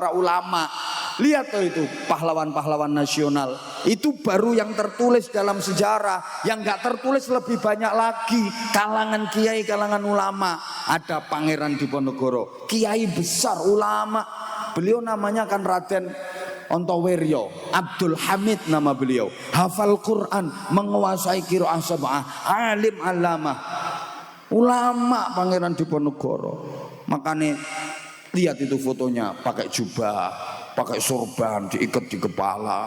para ulama. Lihat tuh itu pahlawan-pahlawan nasional. Itu baru yang tertulis dalam sejarah. Yang gak tertulis lebih banyak lagi. Kalangan kiai, kalangan ulama. Ada Pangeran Diponegoro, kiai besar ulama. Beliau namanya kan Raden Ontoweryo, Abdul Hamid nama beliau. Hafal Quran, menguasai qiraah sab'ah, alim alamah. Ulama Pangeran Diponegoro. Makanya lihat itu fotonya, pakai jubah, pakai sorban, diikat di kepala,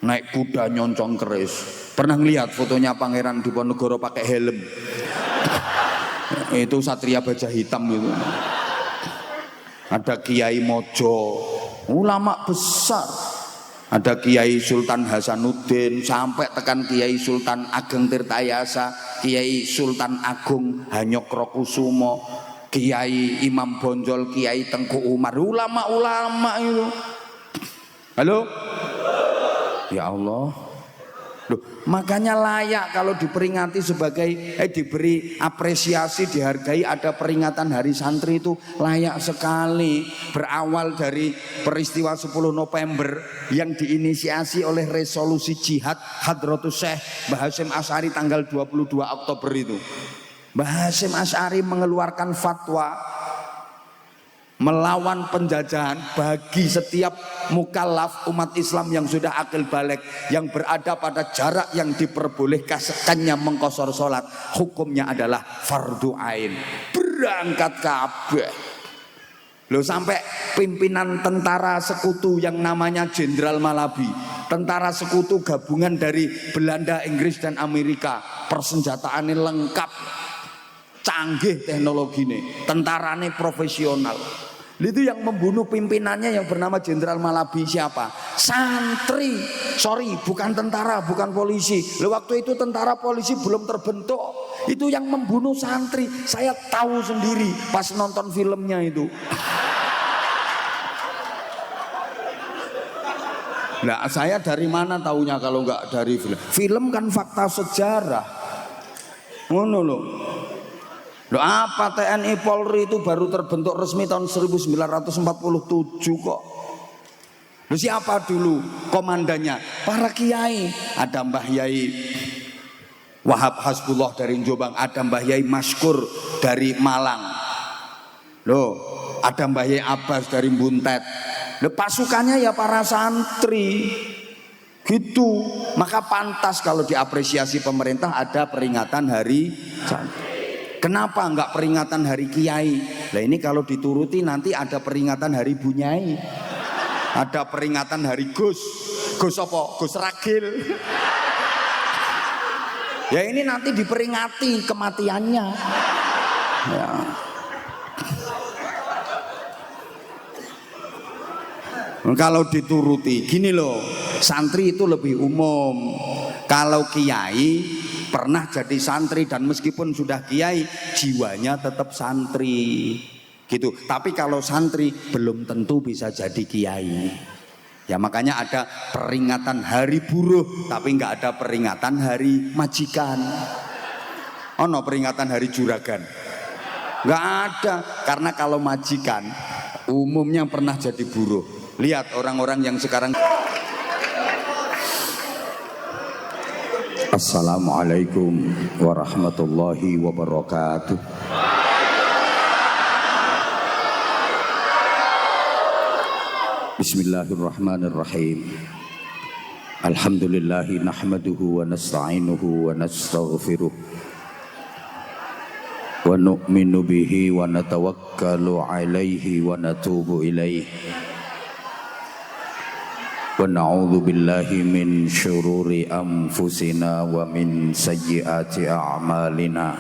naik kuda nyoncong keris. Pernah lihat fotonya Pangeran Diponegoro pakai helm? Itu Satria Baja Hitam itu. Ada Kiai Mojo, ulama besar. Ada Kiai Sultan Hasanuddin, sampai tekan Kiai Sultan Ageng Tirtayasa, Kiai Sultan Agung Hanyokrokusumo, Kiai Imam Bonjol, Kiai Tengku Umar, ulama-ulama itu. Halo? Ya Allah. Loh, makanya layak kalau diperingati sebagai diberi apresiasi, dihargai. Ada peringatan Hari Santri itu layak sekali. Berawal dari peristiwa 10 November yang diinisiasi oleh resolusi jihad Hadratus Syekh Mbah Hasyim Asy'ari tanggal 22 Oktober itu. Mbah Hasyim Asy'ari mengeluarkan fatwa melawan penjajahan bagi setiap mukallaf umat Islam yang sudah akil balik, yang berada pada jarak yang diperbolehkannya mengqashar sholat, hukumnya adalah fardu ain. Berangkat kabeh. Loh, sampai pimpinan tentara sekutu yang namanya Jenderal Malabi, tentara sekutu gabungan dari Belanda, Inggris dan Amerika, persenjataannya lengkap, canggih teknologinya, tentaranya profesional. Itu yang membunuh pimpinannya yang bernama Jenderal Malabi siapa? Santri. Sorry, bukan tentara, bukan polisi. Loh, waktu itu tentara polisi belum terbentuk. Itu yang membunuh santri. Saya tahu sendiri pas nonton filmnya itu. Nah, saya dari mana taunya kalau nggak dari film? Film kan fakta sejarah. Ngono loh. Loh, apa TNI Polri itu baru terbentuk resmi tahun 1947 kok. Loh, siapa dulu komandannya? Para kiai. Ada Mbah Yai Wahab Hasbullah dari Jombang, ada Mbah Yai Maskur dari Malang. Loh, ada Mbah Yai Abbas dari Buntet. Loh, pasukannya ya para santri. Gitu. Maka pantas kalau diapresiasi pemerintah ada peringatan Hari Santri. Kenapa enggak peringatan Hari Kiai? Nah, ini kalau dituruti nanti ada peringatan Hari Bunyai. Ada peringatan Hari Gus. Gus apa? Gus Ragil. Ya, ini nanti diperingati kematiannya. Ya. Kalau dituruti gini loh, santri itu lebih umum. Kalau kiai pernah jadi santri dan meskipun sudah kiai jiwanya tetap santri gitu. Tapi kalau santri belum tentu bisa jadi kiai. Ya, makanya ada peringatan Hari Buruh tapi nggak ada peringatan Hari Majikan. Ono peringatan Hari Juragan? Nggak ada, karena kalau majikan umumnya pernah jadi buruh. Lihat orang-orang yang sekarang. Assalamualaikum warahmatullahi wabarakatuh. Bismillahirrahmanirrahim. Alhamdulillahi nahmaduhu wa nasta'inuhu wa nastaghfiruh wa nu'minu bihi wa natawakkalu alaihi wa natubu ilaihi. Wa na'udzu billahi min syururi anfusina wa min sayyiati a'malina.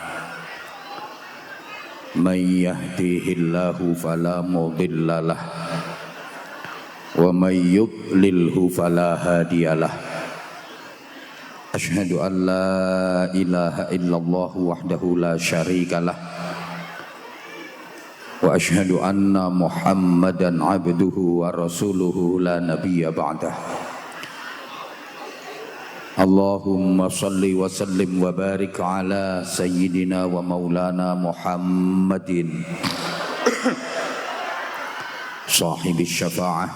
May yahdihillahu fala mudhillalah wa may yudlilhu fala hadiyalah. Asyhadu an la ilaha illallah wahdahu la syarikalah wa asyhadu anna Muhammadan abduhu wa rasuluhu la nabiyya ba'dah. Allahumma salli wa sallim wa barik ala sayyidina wa maulana Muhammadin صاحب الشفاعة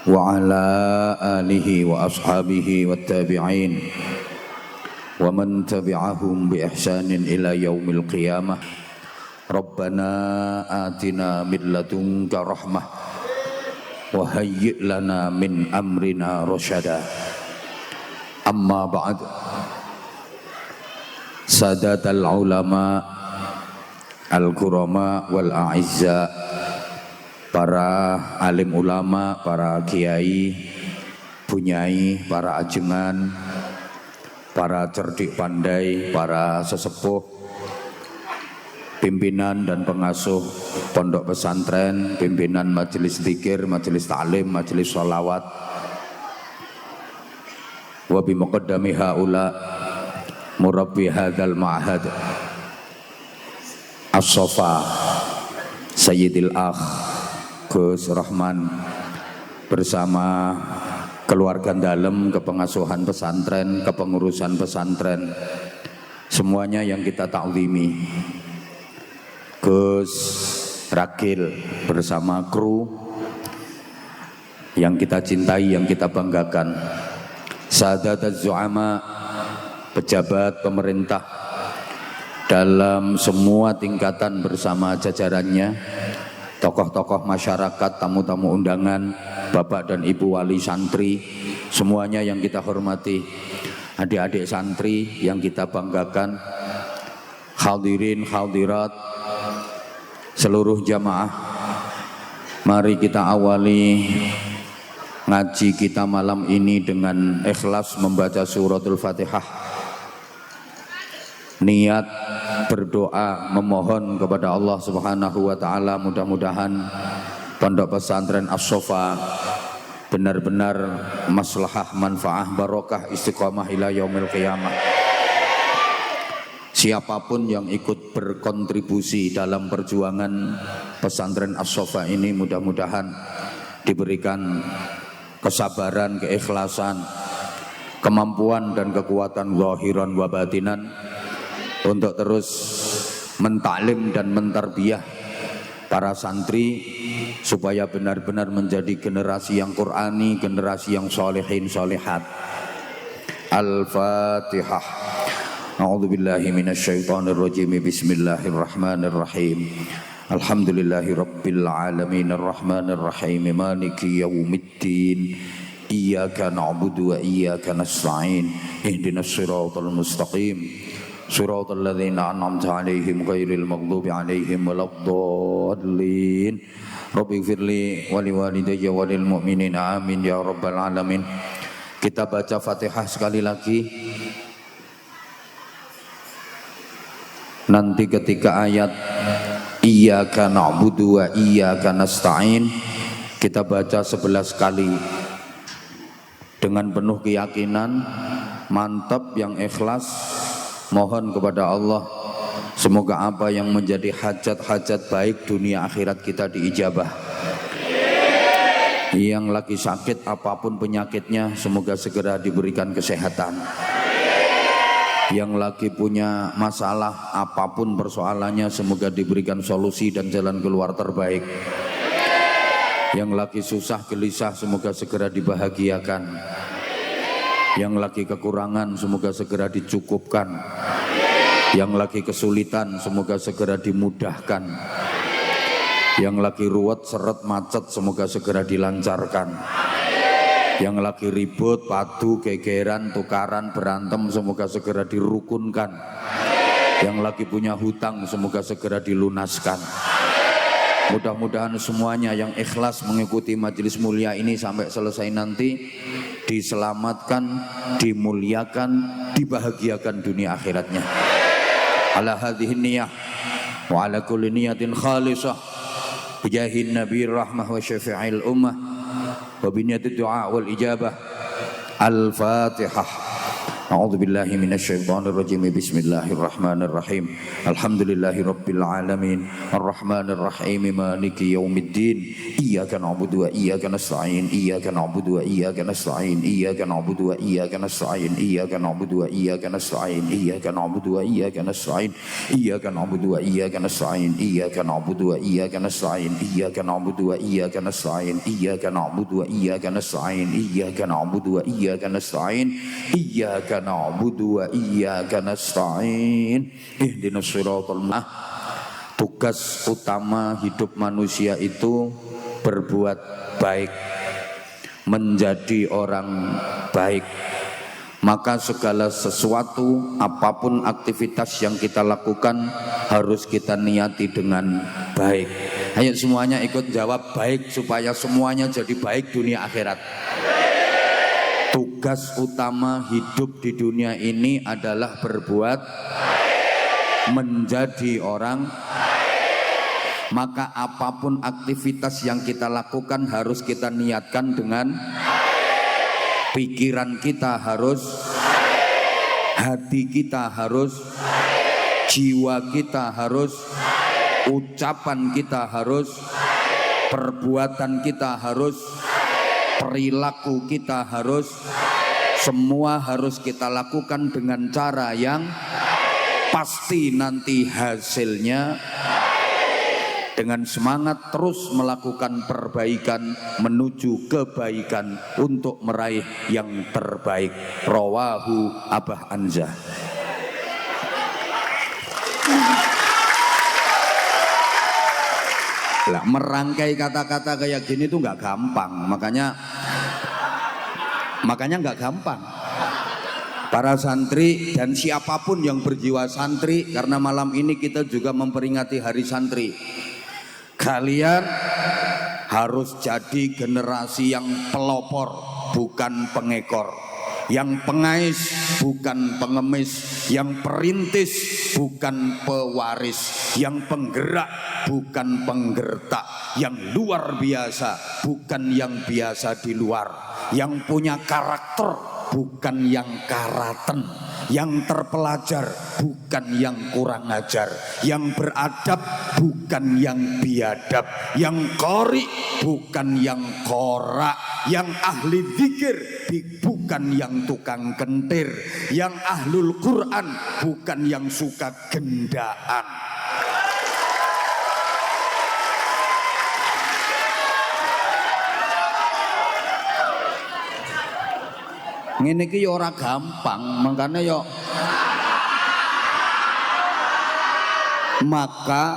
وعلى آله وأصحابه والتابعين ومن تبعهم بإحسان إلى يوم القيامة ربنا آتنا من لدنك رحمة وهيئ لنا من أمرنا رشدا أما بعد سادات العلماء al-kurama wal a'izza, para alim ulama, para kiai, bunyai, para ajengan, para cerdik pandai, para sesepuh, pimpinan dan pengasuh pondok pesantren, pimpinan majelis zikir, majelis ta'lim, majelis sholawat, wa bi muqaddami haula murabbi hadzal ma'had As-Sofa Sayyidil Akh Gus Rahman bersama keluarga dalem, kepengasuhan pesantren, kepengurusan pesantren, semuanya yang kita ta'zimi. Gus Rakil bersama kru yang kita cintai, yang kita banggakan. Sadataz Zu'ama, pejabat pemerintah dalam semua tingkatan bersama jajarannya, tokoh-tokoh masyarakat, tamu-tamu undangan, bapak dan ibu wali santri, semuanya yang kita hormati, adik-adik santri yang kita banggakan, hadirin hadirat, seluruh jamaah. Mari kita awali ngaji kita malam ini dengan ikhlas membaca suratul Fatihah. Niat berdoa memohon kepada Allah Subhanahu wa taala, mudah-mudahan pondok pesantren As-Sofa benar-benar maslahah, manfaah, barokah, istiqomah ila yaumil qiyamah. Siapapun yang ikut berkontribusi dalam perjuangan pesantren As-Sofa ini, mudah-mudahan diberikan kesabaran, keikhlasan, kemampuan dan kekuatan zahiran wa batinan untuk terus mentaklim dan mentarbiyah para santri supaya benar-benar menjadi generasi yang Qur'ani, generasi yang solehin solehat. Al-Fatihah. A'udzubillahi minasyaitonirrajim. Bismillahirrahmanirrahim. Alhamdulillahi rabbil alamin arrahmanirrahim maliki yaumiddin. Iyyaka na'budu wa iyyaka nasta'in. Ihdinas siratal mustaqim. Suratul ladzina an'amta 'alaihim ghairil maghdubi 'alaihim waladdallin. Rabbighfirli wa liwalidayya wa lil mu'minina amin ya rabbal alamin. Kita baca Fatihah sekali lagi. Nanti ketika ayat Iyyaka na'budu wa iyyaka nasta'in kita baca 11 kali dengan penuh keyakinan, mantap, yang ikhlas. Mohon kepada Allah semoga apa yang menjadi hajat-hajat baik dunia akhirat kita diijabah. Yang lagi sakit apapun penyakitnya semoga segera diberikan kesehatan. Yang lagi punya masalah apapun persoalannya semoga diberikan solusi dan jalan keluar terbaik. Yang lagi susah gelisah semoga segera dibahagiakan. Yang lagi kekurangan semoga segera dicukupkan. Yang lagi kesulitan semoga segera dimudahkan. Yang lagi ruwet, seret, macet semoga segera dilancarkan. Yang lagi ribut, padu, gegeran, tukaran, berantem semoga segera dirukunkan. Yang lagi punya hutang semoga segera dilunaskan. Mudah-mudahan semuanya yang ikhlas mengikuti majelis mulia ini sampai selesai nanti diselamatkan, dimuliakan, dibahagiakan dunia akhiratnya. Ala hadhihi niyah wa ala kulli niyatin khalisah bijahin nabiyir rahmah wa syafi'il ummah wa biniyatid du'a wal ijabah. Al-Fatihah. A'udzu billahi minasyaitonir rajim. Bismillahirrahmanirrahim. Alhamdulillahirabbil alamin. Arrahmanir rahim. Maliki yaumiddin. Iyyaka na'budu wa iyyaka nasta'in. Iyyaka na'budu wa iyyaka nasta'in. Iyyaka na'budu wa iyyaka nasta'in. Iyyaka na'budu wa iyyaka nasta'in. Iyyaka na'budu wa iyyaka nasta'in. Iyyaka na'budu wa iyyaka nasta'in. Iyyaka na'budu wa iyyaka nasta'in. Iyyaka na'budu wa iyyaka nasta'in. Iyyaka na'budu wa iyyaka nasta'in. Iyyaka na'budu wa iyyaka nasta'in. Iyyaka na'budu wa iyyaka nasta'in. Ihdinas siratal mustaqim. Tugas utama hidup manusia itu berbuat baik, menjadi orang baik. Maka segala sesuatu, apapun aktivitas yang kita lakukan harus kita niati dengan baik. Ayo semuanya ikut jawab baik, supaya semuanya jadi baik dunia akhirat. Tugas utama hidup di dunia ini adalah berbuat menjadi orang. Maka apapun aktivitas yang kita lakukan harus kita niatkan dengan pikiran kita harus, hati kita harus, jiwa kita harus, ucapan kita harus, perbuatan kita harus, perilaku kita harus, semua harus kita lakukan dengan cara yang pasti nanti hasilnya dengan semangat terus melakukan perbaikan menuju kebaikan untuk meraih yang terbaik. Rawahu Abah Anzah. Lah, merangkai kata-kata kayak gini tuh nggak gampang, makanya nggak gampang. Para santri dan siapapun yang berjiwa santri, karena malam ini kita juga memperingati Hari Santri. Kalian harus jadi generasi yang pelopor, bukan pengekor. Yang pengais, bukan pengemis. Yang perintis, bukan pewaris. Yang penggerak, bukan penggertak. Yang luar biasa, bukan yang biasa di luar. Yang punya karakter, bukan yang karaten. Yang terpelajar, bukan yang kurang ajar. Yang beradab, bukan yang biadab. Yang qori, bukan yang korak. Yang ahli zikir, bukan yang tukang kentir. Yang ahlul Quran, bukan yang suka gendaan. Ngene iki ya ora gampang, makanya ya maka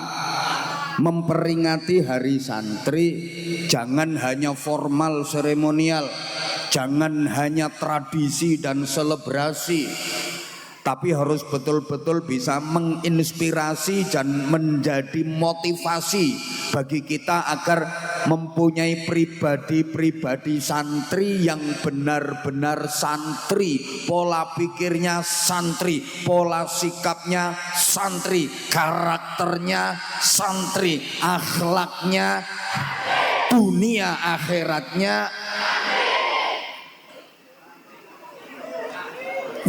memperingati Hari Santri jangan hanya formal seremonial, jangan hanya tradisi dan selebrasi, tapi harus betul-betul bisa menginspirasi dan menjadi motivasi bagi kita agar mempunyai pribadi-pribadi santri yang benar-benar santri, pola pikirnya santri, pola sikapnya santri, karakternya santri, akhlaknya, dunia akhiratnya.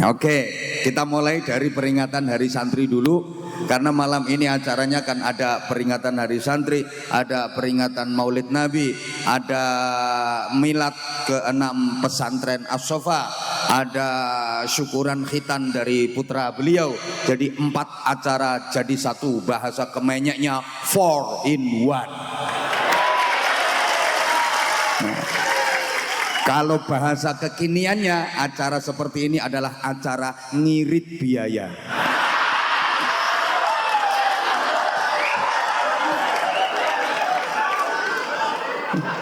Oke, kita mulai dari peringatan Hari Santri dulu. Karena malam ini acaranya kan ada peringatan Hari Santri, ada peringatan Maulid Nabi, ada milad ke-6 pesantren As-Sofa, ada syukuran khitan dari putra beliau. Jadi 4 acara jadi satu, bahasa kemenyeknya 4 in 1. Kalau bahasa kekiniannya, acara seperti ini adalah acara ngirit biaya.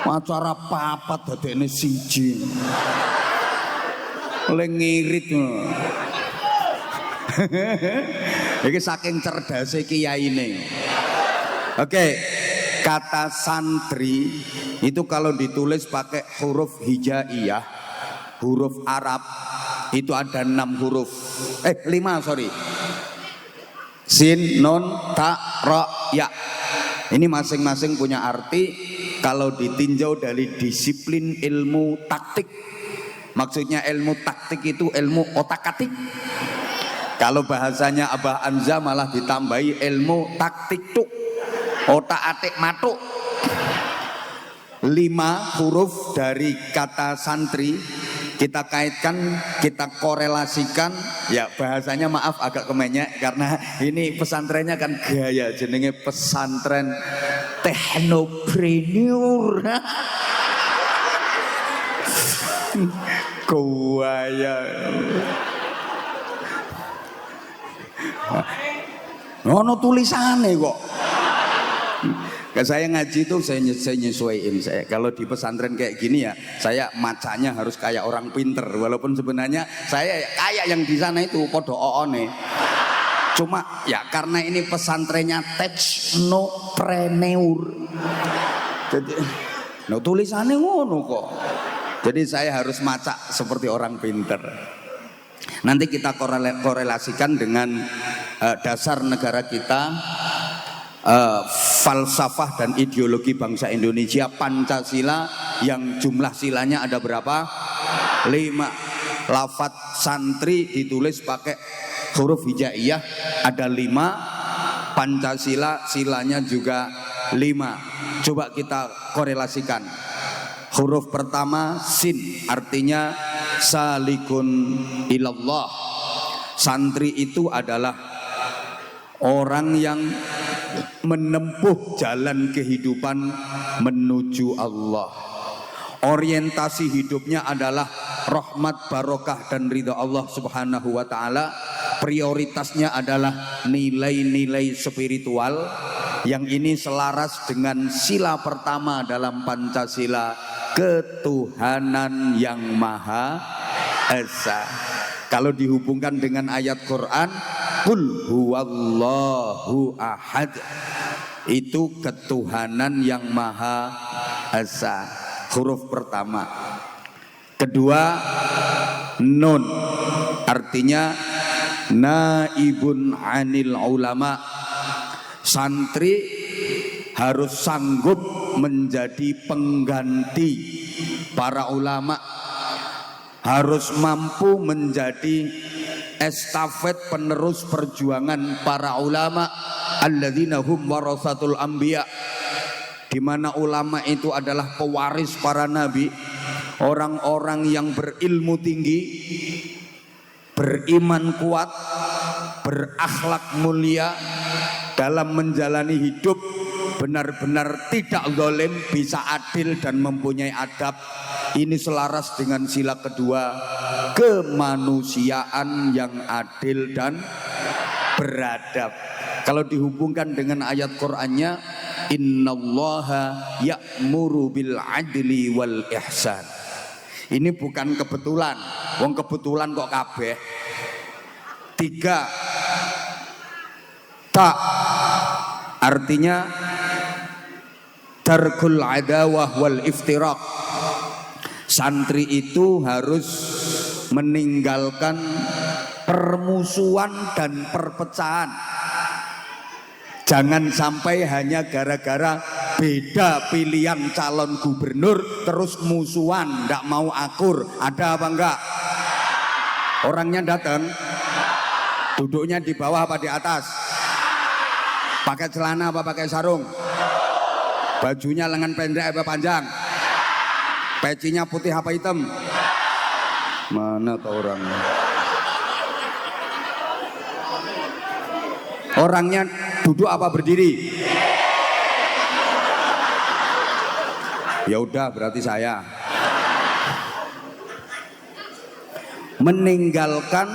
Acara papat dadekne siji. Oleh ngirit. Iki saking cerdase kiyaine. Oke, kata santri itu kalau ditulis pakai huruf hijaiyah, huruf Arab itu ada 6 huruf. 5 sorry. Sin, nun, ta, ra, ya. Ini masing-masing punya arti. Kalau ditinjau dari disiplin ilmu taktik, Maksudnya ilmu taktik itu ilmu otak-atik. Kalau bahasanya Abah Anza malah ditambahi ilmu taktik tuk, otak-atik matuk. 5 huruf dari kata santri kita kaitkan, kita korelasikan. Ya bahasanya maaf agak kemenyek karena ini pesantrennya kan gaya jenenge pesantren teknopreneur. Kuaya. Ono tulisane kok. Saya ngaji itu saya nyesuaiin saya. Kalau di pesantren kayak gini ya, saya macanya harus kayak orang pinter. Walaupun sebenarnya saya kayak yang di sana itu podo oone. Cuma ya karena ini pesantrennya teknopreneur. Jadi, no tulisannya ngono kok. Jadi saya harus maca seperti orang pinter. Nanti kita korelasikan dengan dasar negara kita, falsafah dan ideologi bangsa Indonesia, Pancasila yang jumlah silanya ada berapa? 5. Lafadz santri ditulis pakai huruf hijaiyah ada 5. Pancasila silanya juga 5. Coba kita korelasikan. Huruf pertama sin, artinya salikun ilallah. Santri itu adalah orang yang menempuh jalan kehidupan menuju Allah. Orientasi hidupnya adalah rahmat, barokah dan ridha Allah Subhanahu wa taala. Prioritasnya adalah nilai-nilai spiritual yang ini selaras dengan sila pertama dalam Pancasila, ketuhanan yang Maha Esa. Kalau dihubungkan dengan ayat Quran, Qul huwallahu ahad, itu ketuhanan yang Maha Esa. Huruf pertama. Kedua, nun, artinya naibun anil ulama. Santri harus sanggup menjadi pengganti para ulama, harus mampu menjadi estafet penerus perjuangan para ulama, alladzina hum warasatul anbiya, di mana ulama itu adalah pewaris para nabi, orang-orang yang berilmu tinggi, beriman kuat, berakhlak mulia, dalam menjalani hidup benar-benar tidak zalim, bisa adil dan mempunyai adab. Ini selaras dengan sila kedua, kemanusiaan yang adil dan beradab. Kalau dihubungkan dengan ayat Qur'annya, innallaha ya'muru bil adli wal ihsan. Ini bukan kebetulan, wong kebetulan kok kabeh. 3 ta, artinya tarkul adawah wal iftiraq. Santri itu harus meninggalkan permusuhan dan perpecahan. Jangan sampai hanya gara-gara beda pilihan calon gubernur terus musuhan, ndak mau akur. Ada apa enggak? Orangnya datang, duduknya di bawah apa di atas? Pakai celana apa pakai sarung? Bajunya lengan pendek apa panjang? Pecinya putih apa hitam? Mana tuh orangnya? Orangnya duduk apa berdiri? Ya udah, berarti saya. Meninggalkan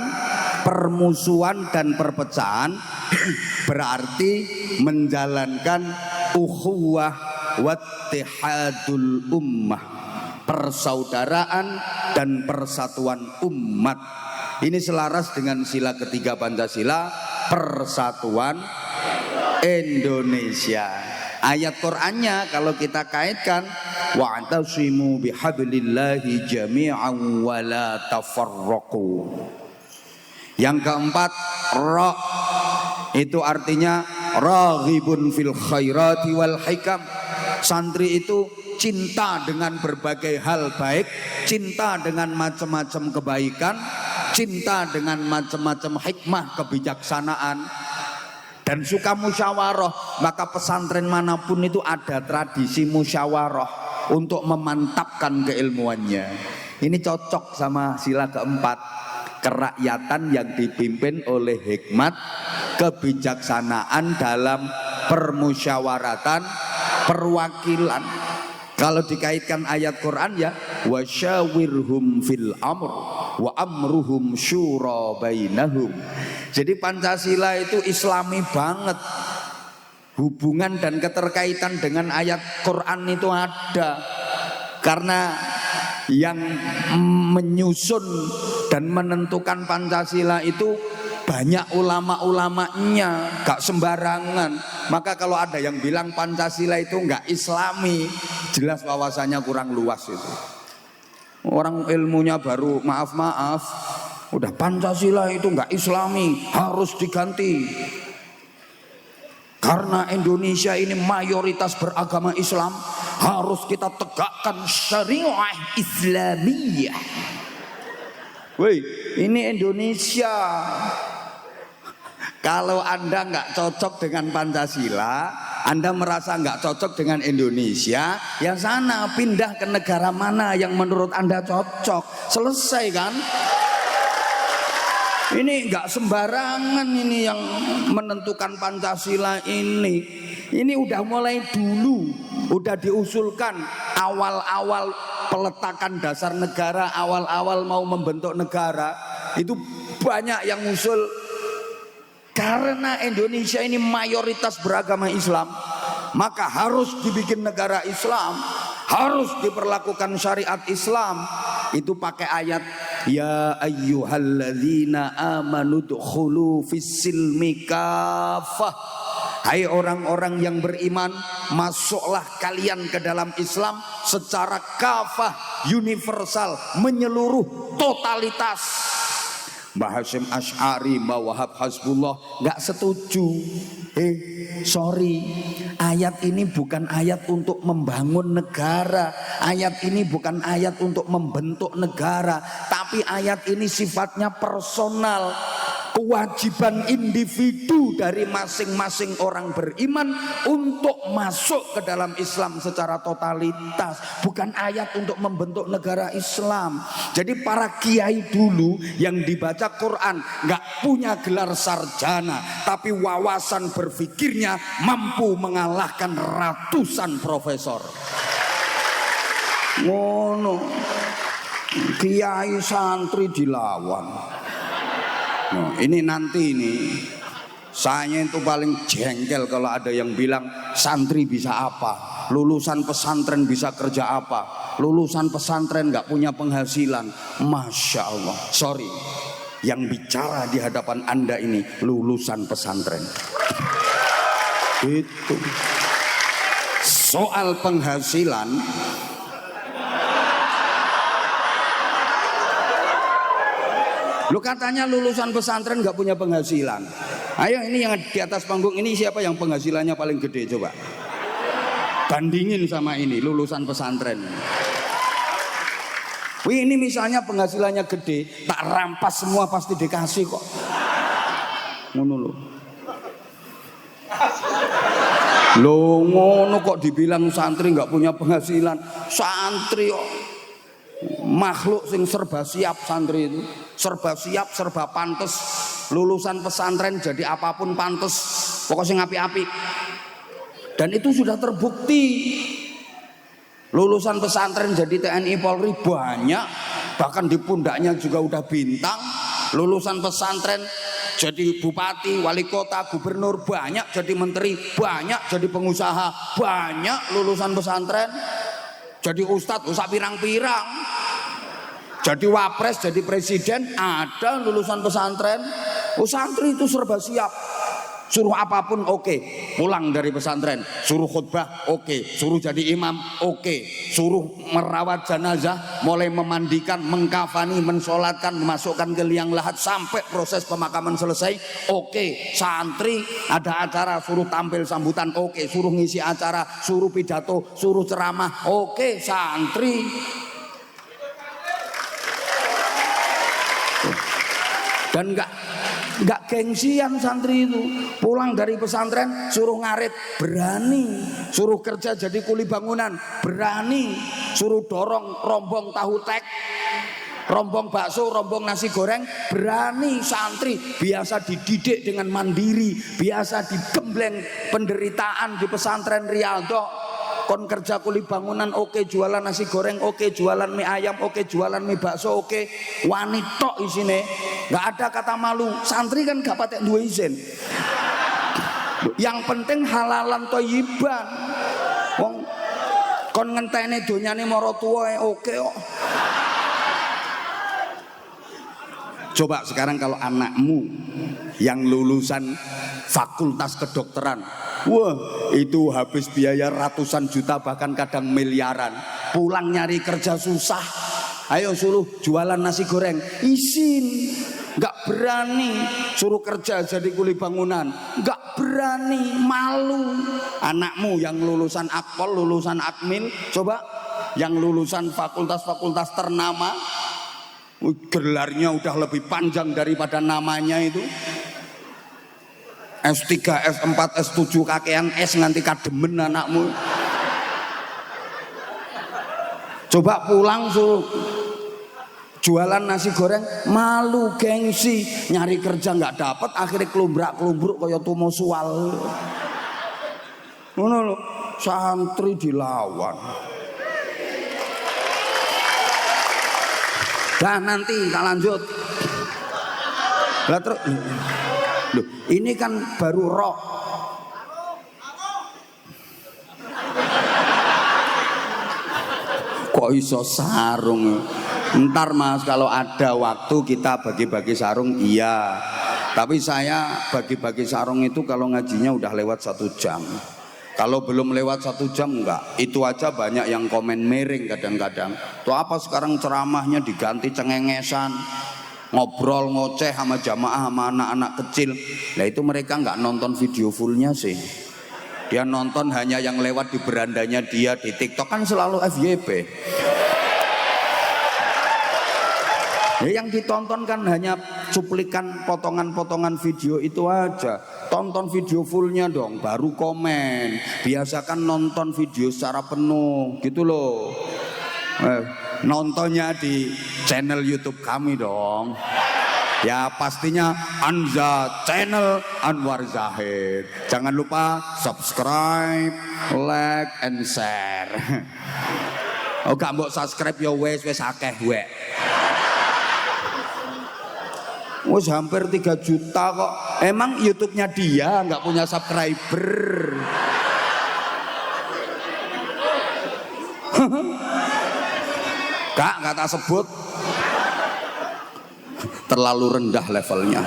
permusuhan dan perpecahan berarti menjalankan ukhuwah wattihadul ummah, persaudaraan dan persatuan umat. Ini selaras dengan sila ketiga Pancasila, persatuan Indonesia. Ayat Qur'annya kalau kita kaitkan, wa'tasimu bihablillahi jami'an wa la tafarraqu. Yang keempat, ra, itu artinya raghibun fil khairati wal hikam. Santri itu cinta dengan berbagai hal baik, cinta dengan macam-macam kebaikan, cinta dengan macam-macam hikmah kebijaksanaan, dan suka musyawarah. Maka pesantren manapun itu ada tradisi musyawarah untuk memantapkan keilmuannya. Ini cocok sama sila keempat, kerakyatan yang dipimpin oleh hikmat, kebijaksanaan dalam permusyawaratan, perwakilan. Kalau dikaitkan ayat Quran ya, wasyawirhum fil amr wa amruhum syura bainahum. Jadi Pancasila itu islami banget. Hubungan dan keterkaitan dengan ayat Quran itu ada. Karena yang menyusun dan menentukan Pancasila itu banyak ulama-ulamanya, gak sembarangan. Maka kalau ada yang bilang Pancasila itu gak islami, jelas wawasannya kurang luas itu. Orang ilmunya baru maaf-maaf, udah Pancasila itu gak islami, harus diganti. Karena Indonesia ini mayoritas beragama Islam, harus kita tegakkan syariah Islamiyah. Woi, ini Indonesia. Kalau Anda nggak cocok dengan Pancasila, Anda merasa nggak cocok dengan Indonesia, ya sana pindah ke negara mana yang menurut Anda cocok. Selesai kan? Ini nggak sembarangan ini yang menentukan Pancasila ini. Ini udah mulai dulu, udah diusulkan awal-awal peletakan dasar negara, awal-awal mau membentuk negara, itu banyak yang usul. Karena Indonesia ini mayoritas beragama Islam, maka harus dibikin negara Islam, harus diperlakukan syariat Islam. Itu pakai ayat ya ayyuhalladzina amanu dukhulu fis-silmi kafah. Hai orang-orang yang beriman, masuklah kalian ke dalam Islam secara kafah, universal, menyeluruh, totalitas. Mbah Hasyim Asy'ari, Mbah Wahab Hasbullah nggak setuju. Sorry, ayat ini bukan ayat untuk membangun negara. Ayat ini bukan ayat untuk membentuk negara, tapi ayat ini sifatnya personal. Kewajiban individu dari masing-masing orang beriman untuk masuk ke dalam Islam secara totalitas, bukan ayat untuk membentuk negara Islam. Jadi para kiai dulu yang dibaca Quran nggak punya gelar sarjana, tapi wawasan berpikirnya mampu mengalahkan ratusan profesor. Ngono, kiai santri dilawan. Nah, ini nanti ini saya itu paling jengkel kalau ada yang bilang santri bisa apa, lulusan pesantren bisa kerja apa, lulusan pesantren nggak punya penghasilan. Masya Allah, sorry, yang bicara di hadapan Anda ini lulusan pesantren. Itu soal penghasilan. Lu katanya lulusan pesantren nggak punya penghasilan. Ayo ini yang di atas panggung ini siapa yang penghasilannya paling gede coba? Bandingin sama ini lulusan pesantren. Wih, ini misalnya penghasilannya gede, tak rampas semua pasti dikasih kok. Ngono lho. Loh ngono kok dibilang santri nggak punya penghasilan. Santri kok makhluk sing serba siap. Santri itu serba siap, serba pantes. Lulusan pesantren jadi apapun pantes, pokoknya api-api. Dan itu sudah terbukti. Lulusan pesantren jadi TNI Polri banyak, bahkan di pundaknya juga udah bintang. Lulusan pesantren jadi bupati, wali kota, gubernur banyak, jadi menteri banyak, jadi pengusaha banyak. Lulusan pesantren jadi ustadz, usah pirang-pirang. Jadi wapres, jadi presiden ada lulusan pesantren. Oh, santri itu serba siap, suruh apapun oke. pulang dari pesantren, suruh khutbah, oke, suruh jadi imam, oke, suruh merawat jenazah, mulai memandikan, mengkafani, mensolatkan, memasukkan ke liang lahat sampai proses pemakaman selesai, oke. Santri ada acara, suruh tampil sambutan, oke, suruh ngisi acara, suruh pidato, suruh ceramah, oke. Santri dan enggak gengsian santri itu, pulang dari pesantren suruh ngarit berani, suruh kerja jadi kuli bangunan berani, suruh dorong rombong tahu tek, rombong bakso, rombong nasi goreng berani. Santri biasa dididik dengan mandiri, biasa digembleng penderitaan di pesantren Riyadhah. Kon kerja kuli bangunan oke, jualan nasi goreng oke, jualan mie ayam oke, jualan mie bakso oke, wani tok isine, nggak ada kata malu. Santri kan gak patek duwe izin, yang penting halalan thayyiban. Wong kon ngenteni donyane mara tuwa oke kok. Coba sekarang kalau anakmu yang lulusan fakultas kedokteran, wah itu habis biaya ratusan juta bahkan kadang miliaran, pulang nyari kerja susah, ayo suruh jualan nasi goreng, izin nggak berani, suruh kerja jadi kuli bangunan nggak berani, malu. Anakmu yang lulusan akpol, lulusan admin, coba yang lulusan fakultas-fakultas ternama, gelarnya udah lebih panjang daripada namanya itu, S3, S4, S7 kakean S nganti kademen anakmu. Coba pulang suruh jualan nasi goreng, malu, gengsi, nyari kerja nggak dapat, akhirnya kelumbrak-kelumbruk kaya tumo sual. Ngono lho, santri dilawan. Dan nanti tak lanjut. Lah terus loh, ini kan baru roh. Kok iso sarung? Ntar Mas kalau ada waktu kita bagi-bagi sarung, iya. Tapi saya bagi-bagi sarung itu kalau ngajinya udah lewat 1 jam. Kalau belum lewat 1 jam enggak. Itu aja banyak yang komen miring kadang-kadang. Tuh apa sekarang ceramahnya diganti cengengesan, ngobrol ngoceh sama jamaah sama anak-anak kecil. Nah itu mereka nggak nonton video fullnya sih. Dia nonton hanya yang lewat di berandanya dia di TikTok, kan selalu FYP. Ya, yang ditonton kan hanya cuplikan potongan-potongan video itu aja. Tonton video fullnya dong, baru komen. Biasakan nonton video secara penuh, gitu loh. Nontonnya di channel YouTube kami dong. Ya pastinya Anza Channel Anwar Zahid. Jangan lupa subscribe, like, and share. Oh gak mbok subscribe ya wes akeh wek. Wes hampir 3 juta kok. Emang YouTube-nya dia nggak punya subscriber. Kak, kata sebut terlalu rendah levelnya.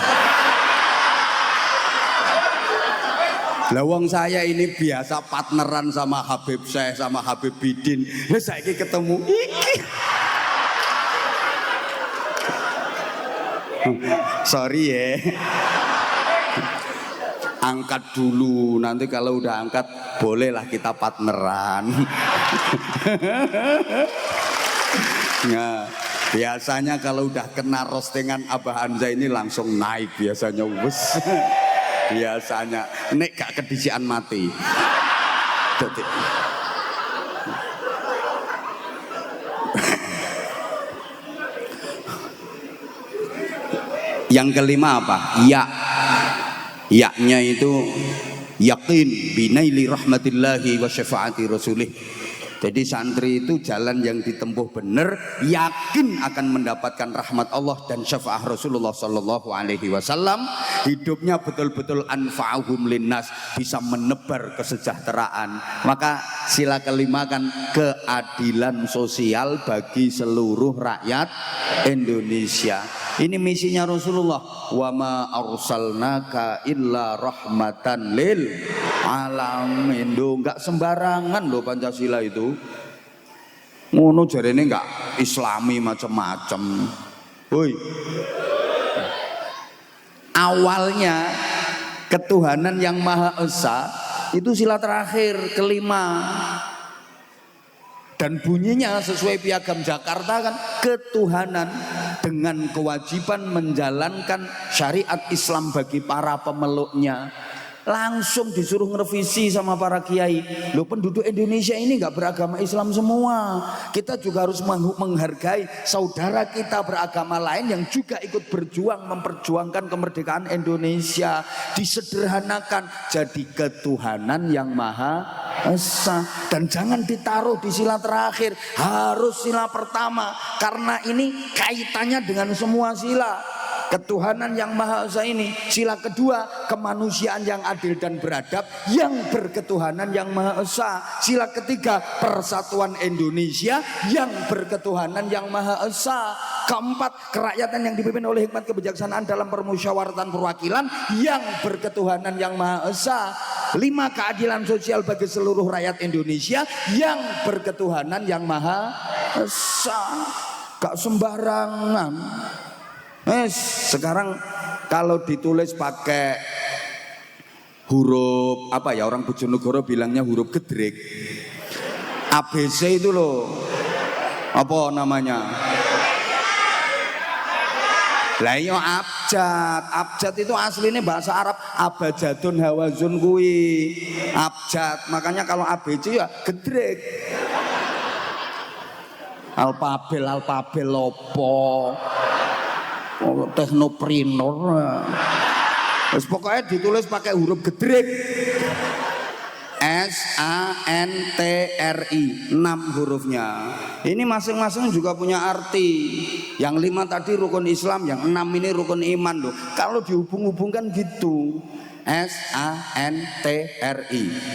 Lawang saya ini biasa partneran sama Habib Syekh sama Habib Bidin. Saya ketemu iki. Sorry ya. Angkat dulu, nanti kalau udah angkat bolehlah kita partneran. Nah, biasanya kalau udah kena roastingan Abah Hamzah ini langsung naik biasanya wes. Biasanya nek gak kedisian mati. Jadi yang kelima apa? Ya-nya itu yakin binaili rahmatillahi wa syafaati rasulih. Jadi santri itu jalan yang ditempuh benar, yakin akan mendapatkan rahmat Allah dan syafaat Rasulullah sallallahu alaihi wasallam. Hidupnya betul-betul anfa'uhum linnas, bisa menebar kesejahteraan. Maka sila kelima kan keadilan sosial bagi seluruh rakyat Indonesia. Ini misinya Rasulullah. Wa ma arsalnaka illa rahmatan lil alamin. Lho enggak sembarangan loh Pancasila itu. Ngono jarene enggak islami macam-macam. Woi. Awalnya ketuhanan yang Maha Esa itu sila terakhir kelima. Dan bunyinya sesuai Piagam Jakarta kan, ketuhanan dengan kewajiban menjalankan syariat Islam bagi para pemeluknya. Langsung disuruh ngerevisi sama para kiai. Loh, penduduk Indonesia ini nggak beragama Islam semua. Kita juga harus menghargai saudara kita beragama lain yang juga ikut berjuang memperjuangkan kemerdekaan Indonesia. Disederhanakan jadi ketuhanan yang Maha Esa. Dan jangan ditaruh di sila terakhir, harus sila pertama, karena ini kaitannya dengan semua sila. Ketuhanan yang Maha Esa ini. Sila kedua, kemanusiaan yang adil dan beradab yang berketuhanan yang Maha Esa. Sila ketiga, persatuan Indonesia yang berketuhanan yang Maha Esa. Keempat, kerakyatan yang dipimpin oleh hikmat kebijaksanaan dalam permusyawaratan perwakilan yang berketuhanan yang Maha Esa. 5, keadilan sosial bagi seluruh rakyat Indonesia yang berketuhanan yang Maha Esa. Gak sembarangan. Sekarang kalau ditulis pakai huruf apa ya, orang Bojonegoro bilangnya huruf gedrek, ABC itu loh, apa namanya? Lah iya abjad. Abjad itu aslinya bahasa Arab abajadun hawazun kui. Abjad. Makanya kalau ABC ya gedrek. Alpabel lopo. Teknopreneur. Terus pokoknya ditulis pakai huruf gedrek. SANTRI, 6 hurufnya. Ini masing-masing juga punya arti. Yang 5 tadi rukun Islam, yang 6 ini rukun iman loh. Kalau dihubung-hubungkan gitu. SANTRI.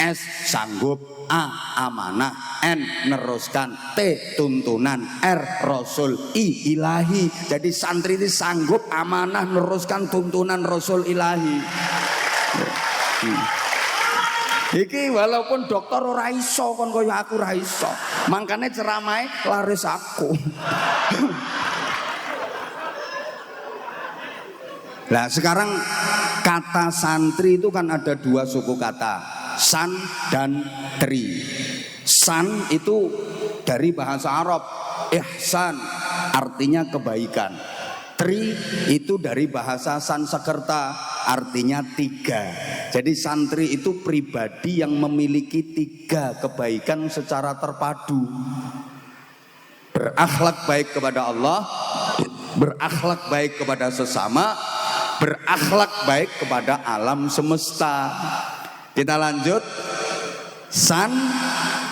S sanggup, A amanah, N neruskan, T tuntunan, R rasul, I ilahi. Jadi santri ini sanggup, amanah, neruskan tuntunan rasul ilahi. Iki walaupun dokter ora iso kon koyo aku ora iso. Mangkane ceramahe laris aku. Nah sekarang kata santri itu kan ada 2 suku kata, san dan tri. San itu dari bahasa Arab, ihsan artinya kebaikan. Tri itu dari bahasa Sanskerta artinya 3. Jadi santri itu pribadi yang memiliki 3 kebaikan secara terpadu. Berakhlak baik kepada Allah, berakhlak baik kepada sesama, berakhlak baik kepada alam semesta. Kita lanjut. San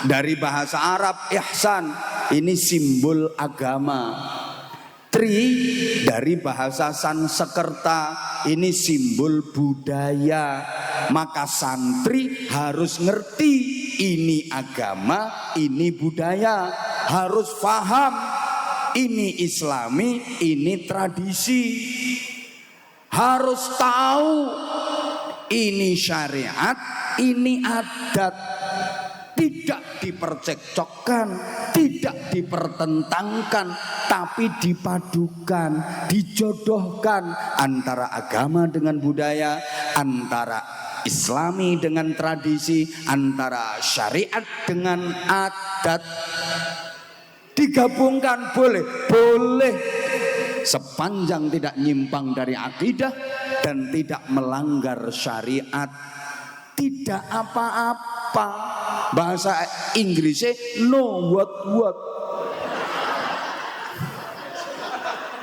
dari bahasa Arab ihsan, ini simbol agama. Tri dari bahasa Sanskerta, ini simbol budaya. Maka santri harus ngerti ini agama, ini budaya. Harus paham ini islami, ini tradisi. Harus tahu ini syariat, ini adat. Tidak dipercekcokkan, tidak dipertentangkan, tapi dipadukan, dijodohkan antara agama dengan budaya, antara islami dengan tradisi, antara syariat dengan adat. Digabungkan boleh, boleh, sepanjang tidak nyimpang dari akidah dan tidak melanggar syariat. Tidak apa-apa. Bahasa Inggrisnya no what.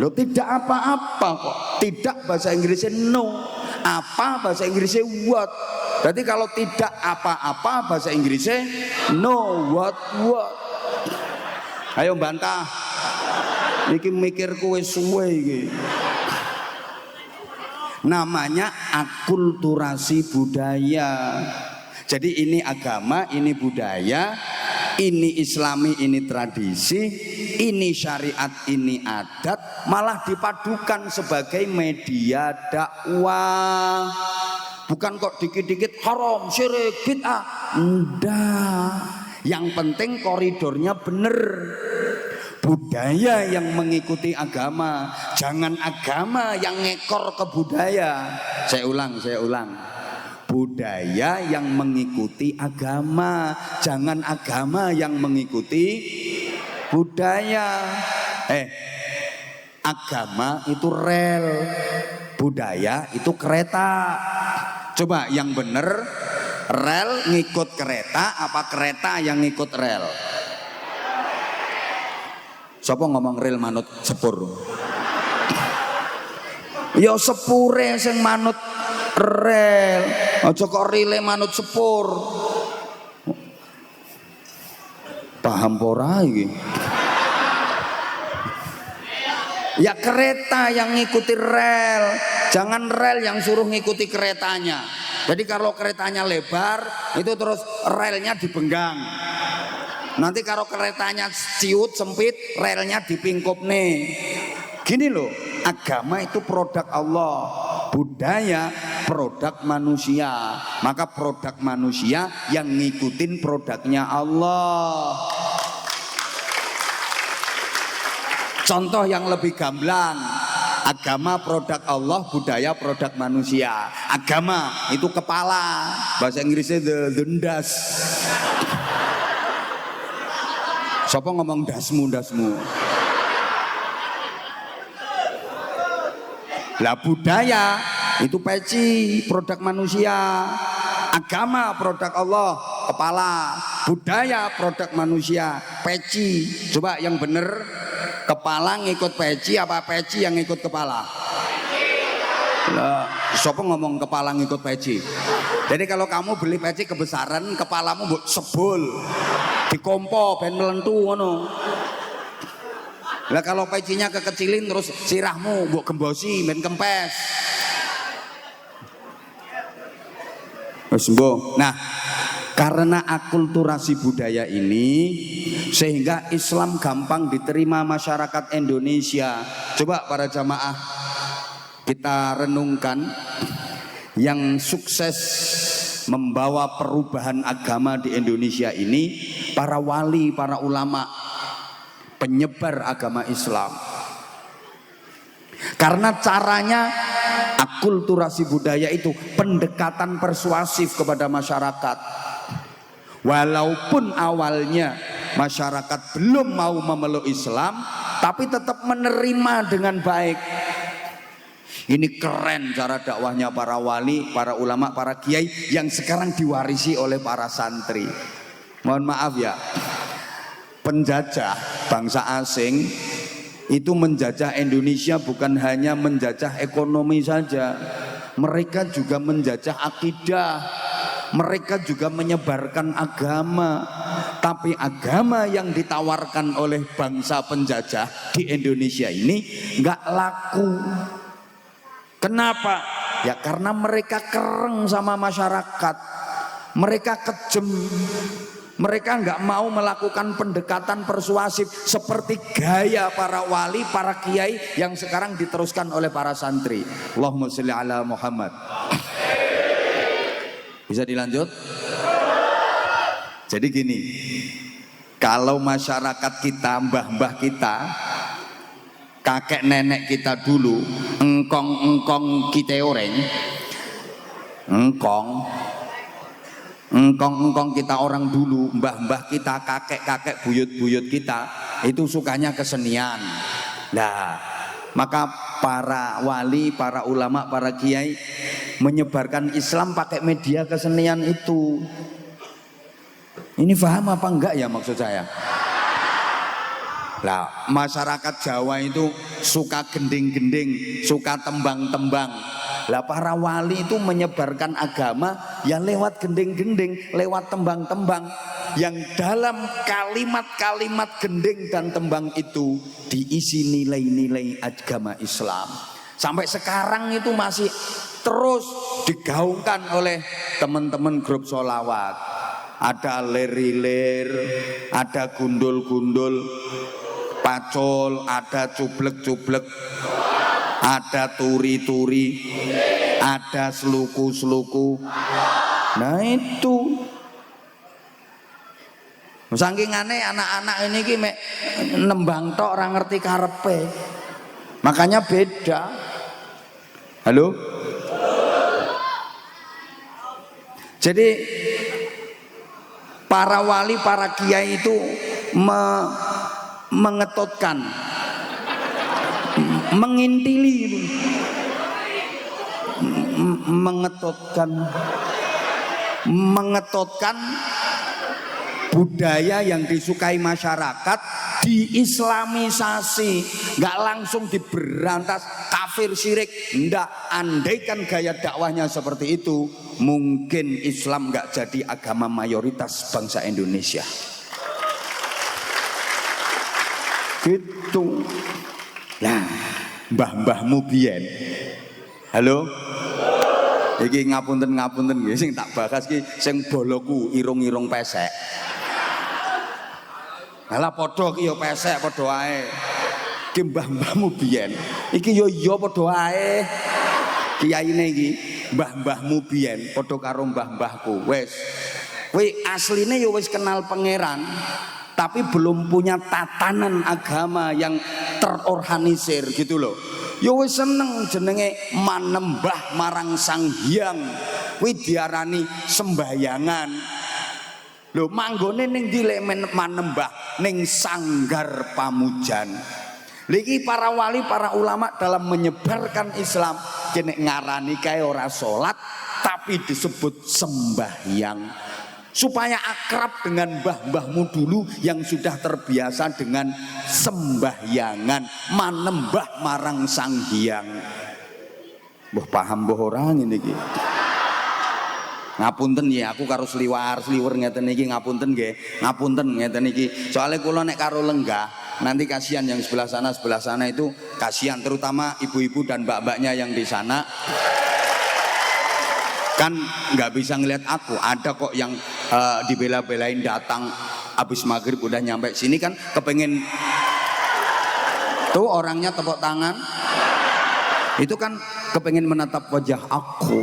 Loh tidak apa-apa kok. Tidak bahasa Inggrisnya no. Apa bahasa Inggrisnya what. Berarti kalau tidak apa-apa bahasa Inggrisnya no what. Ayo bantah. Iki mikirku wis suwe iki. Namanya akulturasi budaya. Jadi ini agama, ini budaya, ini islami, ini tradisi, ini syariat, ini adat, malah dipadukan sebagai media dakwah. Bukan kok dikit-dikit haram, syirik, bid'ah. Enggak. Yang penting koridornya bener. Budaya yang mengikuti agama, jangan agama yang ngekor ke budaya. Saya ulang. Budaya yang mengikuti agama, jangan agama yang mengikuti budaya. Agama itu rel, budaya itu kereta. Coba yang bener, rel ngikut kereta apa kereta yang ngikut rel? Siapa ngomong rel manut sepur? Ya sepure sing manut rel, aja kok rile manut sepur. Paham ora iki? Ya kereta yang ngikuti rel, jangan rel yang suruh ngikuti keretanya. Jadi kalau keretanya lebar, itu terus relnya dibenggang. Nanti kalau keretanya ciut sempit, relnya dipingkup nih. Gini loh, agama itu produk Allah, budaya produk manusia. Maka produk manusia yang ngikutin produknya Allah. Contoh yang lebih gamblang, agama produk Allah, budaya produk manusia. Agama itu kepala, bahasa Inggrisnya the ndas. Siapa ngomong dasmu? Lah budaya itu peci, produk manusia. Agama produk Allah, kepala. Budaya produk manusia, peci. Coba yang bener, kepala ngikut peci apa peci yang ngikut kepala? Lah, siapa ngomong kepala ngikut peci? Jadi kalau kamu beli peci kebesaran, kepalamu mbok sebul, dikompo ben melentu ngono. Lah kalau pecinya kekecilin terus sirahmu mbok gembosi ben kempes. Wis mbok. Nah, karena akulturasi budaya ini sehingga Islam gampang diterima masyarakat Indonesia. Coba para jamaah kita renungkan, yang sukses membawa perubahan agama di Indonesia ini para wali, para ulama, penyebar agama Islam. Karena caranya akulturasi budaya itu pendekatan persuasif kepada masyarakat. Walaupun awalnya masyarakat belum mau memeluk Islam, tapi tetap menerima dengan baik. Ini keren cara dakwahnya para wali, para ulama, para kiai yang sekarang diwarisi oleh para santri. Mohon maaf ya, penjajah bangsa asing itu menjajah Indonesia bukan hanya menjajah ekonomi saja. Mereka juga menjajah akidah. Mereka juga menyebarkan agama. Tapi agama yang ditawarkan oleh bangsa penjajah di Indonesia ini nggak laku. Kenapa? Ya karena mereka kereng sama masyarakat. Mereka kejem. Mereka nggak mau melakukan pendekatan persuasif seperti gaya para wali, para kiai yang sekarang diteruskan oleh para santri. Allahumma sholli ala Muhammad. Bisa dilanjut? Jadi gini, kalau masyarakat kita, mbah-mbah kita, kakek nenek kita dulu, engkong kita orang, engkong kita orang dulu, mbah-mbah kita, kakek-kakek, buyut-buyut kita itu sukanya kesenian. Nah, maka para wali, para ulama, para kiai menyebarkan Islam pakai media kesenian itu. Ini paham apa enggak ya maksud saya? Lah, masyarakat Jawa itu suka gending-gending, suka tembang-tembang. Lah para wali itu menyebarkan agama ya lewat gending-gending, lewat tembang-tembang, yang dalam kalimat-kalimat gending dan tembang itu diisi nilai-nilai agama Islam. Sampai sekarang itu masih terus digaungkan oleh teman-teman grup sholawat. Ada lir-lir, ada gundul-gundul, pacul, ada cublek-cublek, ada turi-turi. Ada seluku-seluku. Nah itu. Saking aneh anak-anak ini ki mek nembang tok ora ngerti karepe. Makanya beda. Halo? Jadi para wali, para kiai itu mengetotkan, mengintili, mengetotkan budaya yang disukai masyarakat diislamisasi, nggak langsung diberantas kafir syirik, ndak. Andaikan gaya dakwahnya seperti itu, mungkin Islam nggak jadi agama mayoritas bangsa Indonesia. Gitu. Nah, mbah-mbahmu biyen. Halo? Iki ngapunten nggih sing tak bakas iki sing boloku irung-irung pesek. Alah padha ki ya pesek padha ae. Ki mbah-mbahmu biyen. Iki yo ya padha ae. Kiyaine iki mbah-mbahmu biyen padha karo mbah-mbahku. Wis. Kowe asline ya wis kenal pangeran, tapi belum punya tatanan agama yang terorganisir gitu loh. Ya wis seneng jenenge manembah marang Sang Hyang. Kuwi diarani sembahyangan. Lho manggone ning ndi lek manembah ning sanggar pamujan. Liki para wali, para ulama dalam menyebarkan Islam kene ngarani kae ora salat tapi disebut sembahyang. Supaya akrab dengan mbah-mbahmu dulu yang sudah terbiasa dengan sembahyangan, manembah marang Sang Hyang. Mbah paham mbah orang ini iki. Ngapunten ya, aku karo sliwer ngeten iki ngapunten nggih. Ngapunten ngeten iki. Soale kula nek karo lenggah, nanti kasihan yang sebelah sana itu kasihan, terutama ibu-ibu dan mbak-mbaknya yang di sana. Kan nggak bisa ngelihat aku, ada kok yang dibela-belain datang habis maghrib udah nyampe sini kan kepengen tuh orangnya tepuk tangan itu kan kepengen menatap wajah aku.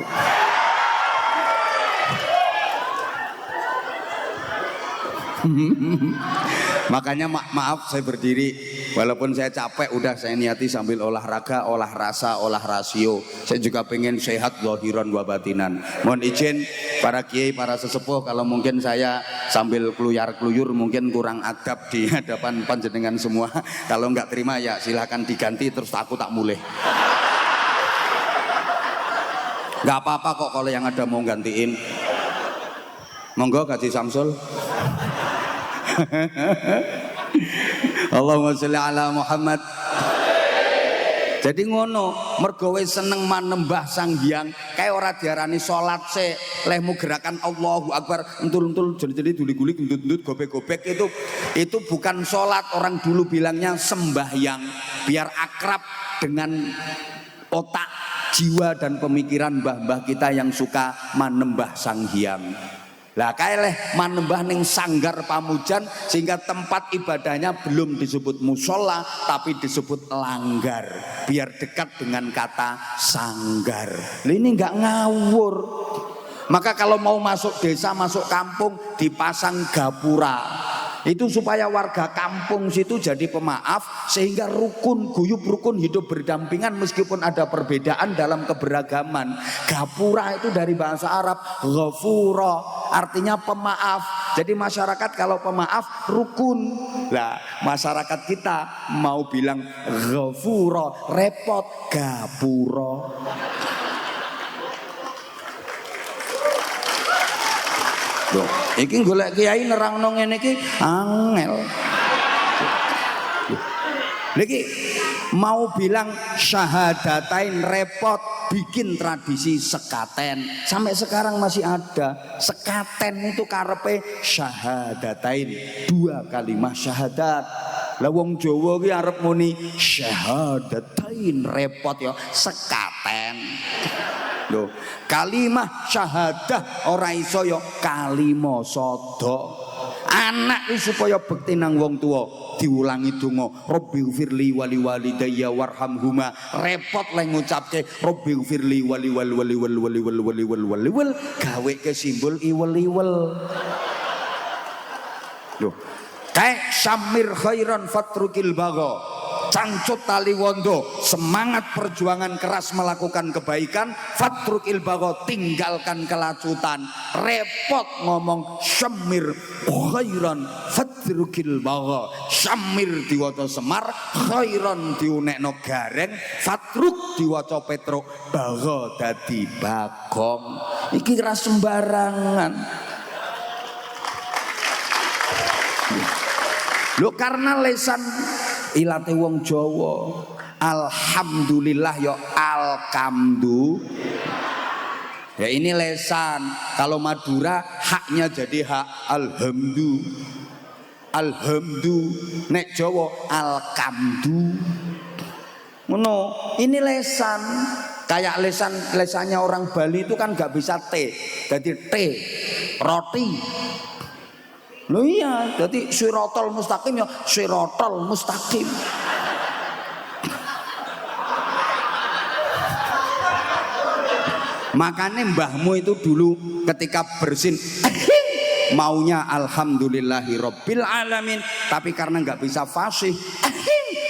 Makanya maaf saya berdiri walaupun saya capek, udah saya niati sambil olahraga, olah rasa, olah rasio. Saya juga pengen sehat zahiran wa batinan. Mohon izin para kiai, para sesepuh kalau mungkin saya sambil keluyar-keluyur mungkin kurang adab di hadapan panjenengan semua. Kalau nggak terima ya silakan diganti terus aku tak mulai. Nggak apa-apa kok kalau yang ada mau gantiin. Monggo Kaji Samsul. Allahumma sholli ala Muhammad. Jadi ngono, mergo wis seneng manembah Sang Hyang, kae ora diarani salat sik, lehmu gerakan Allahu Akbar, entul-entul jadi duli-guli gendut-gendut gobek-gobek itu bukan salat. Orang dulu bilangnya sembahyang, biar akrab dengan otak, jiwa dan pemikiran mbah-mbah kita yang suka manembah Sang Hyang. Lah kae leh manembah ning sanggar pamujan sehingga tempat ibadahnya belum disebut musola tapi disebut langgar biar dekat dengan kata sanggar. Lah ini enggak ngawur. Maka kalau mau masuk desa, masuk kampung dipasang gapura. Itu supaya warga kampung situ jadi pemaaf sehingga rukun, guyub rukun hidup berdampingan meskipun ada perbedaan dalam keberagaman. Gapura itu dari bahasa Arab ghafura, artinya pemaaf. Jadi masyarakat kalau pemaaf rukun. Lah masyarakat kita mau bilang ghafura repot, gapura. Loh, iki golek kiai nerangno ngene iki angel. Niki mau bilang syahadatain repot, bikin tradisi sekaten. Sampai sekarang masih ada. Sekaten itu karepe syahadatain, 2 kalimat syahadat. Lah wong Jawa ki arep muni syahadatain repot ya sekaten. Loh, kalimah syahadah ora iso ya kalima sada. Anak iki supaya bekti nang wong tuwa diulangi donga Rabbi firli wali walidayya warhamhuma, repot le ngucapke Rabbi firli wali gawe ke simbol iwel-iwel. Loh, kayak samir khairan fatrukil bagha, cancut tali wondo, semangat perjuangan keras melakukan kebaikan, fatrukil bagha, tinggalkan kelacutan. Repot ngomong samir khairan fatrukil bagha, samir diwaca semar, khairan diunekno gareng, fatruk diwaca petruk, bagha dadi bagong. Iki ra sembarangan. Lho karena lesan ilate wong Jawa, alhamdulillah ya alkamdu. Ya ini lesan. Kalau Madura haknya jadi hak alhamdu. Alhamdu. Nek Jawa alkamdu. Ngono, ini lesan. Kayak lesannya orang Bali itu kan nggak bisa T, jadi T, roti. Loh iya, jadi sirotol mustaqim ya sirotol mustaqim. Makanya mbahmu itu dulu ketika bersin maunya alhamdulillahi rabbil alamin, tapi karena nggak bisa fasih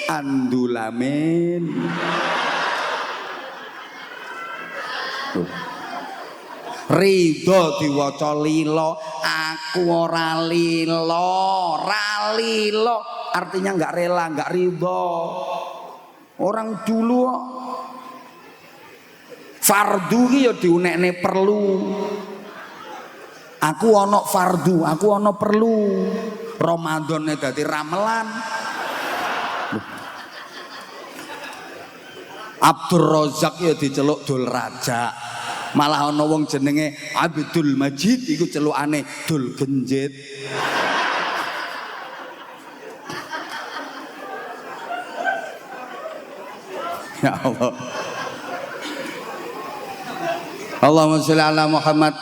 andulamin. Ridho diwaca lilo, aku ora lilo, ra lilo, artinya nggak rela, nggak ridho. Orang dulu fardu ki ya diunekne perlu. Aku ono fardu, aku ono perlu. Ramadhane dadi ramelan. Abdur Razak ya diceluk Dul Raja. Malah ana wong jenenge Abdul Majid iku celukane Dul Genjit. Ya Allah. Allahumma sholli ala Muhammad.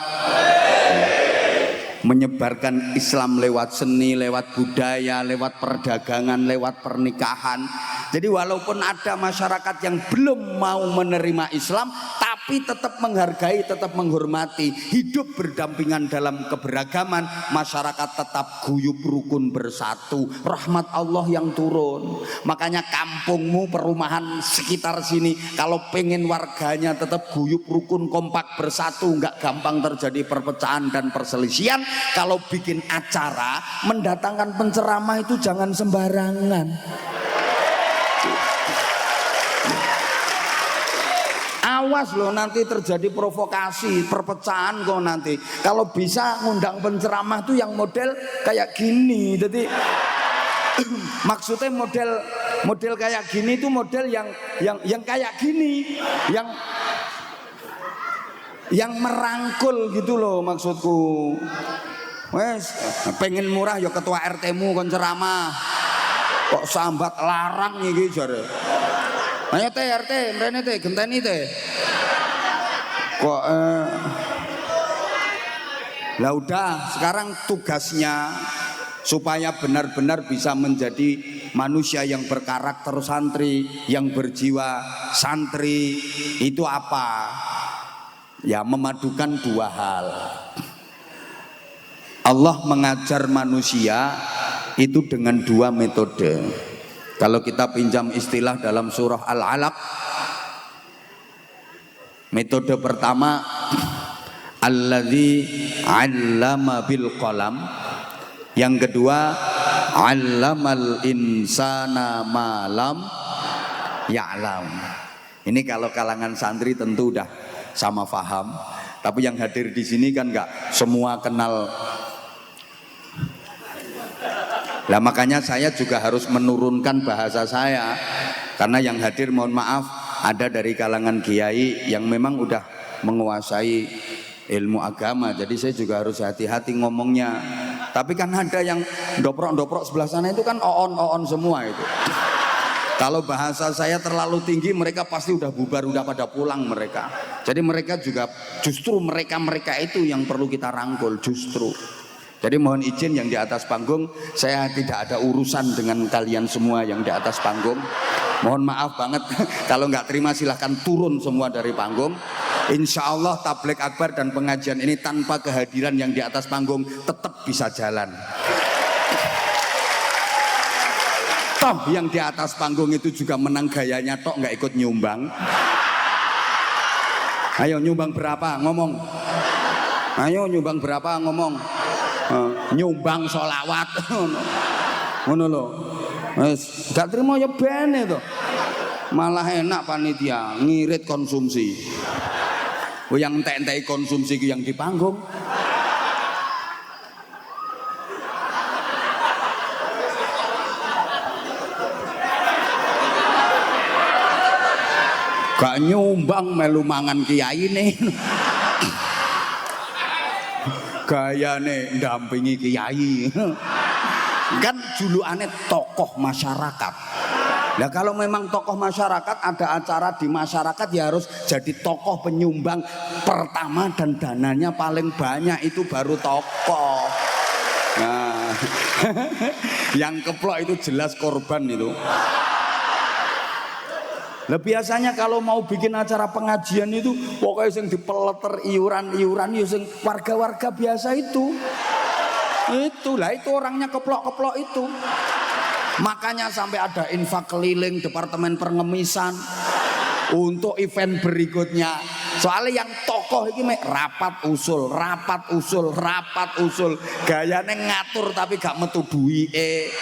Menyebarkan Islam lewat seni, lewat budaya, lewat perdagangan, lewat pernikahan. Jadi walaupun ada masyarakat yang belum mau menerima Islam, tapi tetap menghargai, tetap menghormati, hidup berdampingan dalam keberagaman, masyarakat tetap guyub rukun bersatu, rahmat Allah yang turun. Makanya kampungmu, perumahan sekitar sini, kalau pengen warganya tetap guyub rukun kompak bersatu, nggak gampang terjadi perpecahan dan perselisihan. Kalau bikin acara, mendatangkan penceramah itu jangan sembarangan. Awas loh, nanti terjadi provokasi, perpecahan kok nanti. Kalau bisa ngundang penceramah tuh yang model kayak gini. Jadi maksudnya model kayak gini tuh model yang kayak gini, yang merangkul gitu loh maksudku. Wes pengen murah ya ketua RT-mu kon ceramah. Kok sambat larang iki jare. Ayo teh RT, mrene teh, genteni teh. Kok lah udah, sekarang tugasnya supaya benar-benar bisa menjadi manusia yang berkarakter santri, yang berjiwa santri, itu apa? Ya memadukan dua hal. Allah mengajar manusia itu dengan dua metode. Kalau kita pinjam istilah dalam surah Al-Alaq, metode pertama alladzi 'allama bil qalam, yang kedua 'allamal insana ma lam ya'lam. Ini kalau kalangan santri tentu udah sama paham, tapi yang hadir di sini kan enggak semua kenal. Lah makanya saya juga harus menurunkan bahasa saya, karena yang hadir mohon maaf ada dari kalangan kiai yang memang udah menguasai ilmu agama, jadi saya juga harus hati-hati ngomongnya. Tapi kan ada yang doprok-doprok sebelah sana itu kan oon semua itu. Kalau bahasa saya terlalu tinggi, mereka pasti udah bubar, udah pada pulang mereka. Jadi mereka juga justru mereka itu yang perlu kita rangkul justru. Jadi mohon izin yang di atas panggung, saya tidak ada urusan dengan kalian semua yang di atas panggung. Mohon maaf banget kalau nggak terima silahkan turun semua dari panggung. Insya Allah tabligh akbar dan pengajian ini tanpa kehadiran yang di atas panggung tetap bisa jalan. Toh yang di atas panggung itu juga menang gayanya, toh nggak ikut nyumbang. Ayo nyumbang berapa ngomong. Ayo nyumbang berapa ngomong. Nyumbang sholawat. Ngono lho. Wis gak terima ya ben itu. Malah enak panitia ngirit konsumsi. Yang entek-entek konsumsi yang di panggung. Gak nyumbang melu mangan kiai nih. Gayane ndampingi kiai. Kan julukane tokoh masyarakat. Nah kalau memang tokoh masyarakat ada acara di masyarakat ya harus jadi tokoh penyumbang pertama dan dananya paling banyak itu baru tokoh. Nah, yang keplok itu jelas korban itu. Nah biasanya kalau mau bikin acara pengajian itu pokoknya yang dipeleter iuran-iuran ya sing warga-warga biasa itu. Itulah itu orangnya keplok-keplok itu. Makanya sampai ada infak keliling departemen pengemisan untuk event berikutnya. Soalnya yang tokoh ini rapat usul, gayanya ngatur tapi gak metu duwike.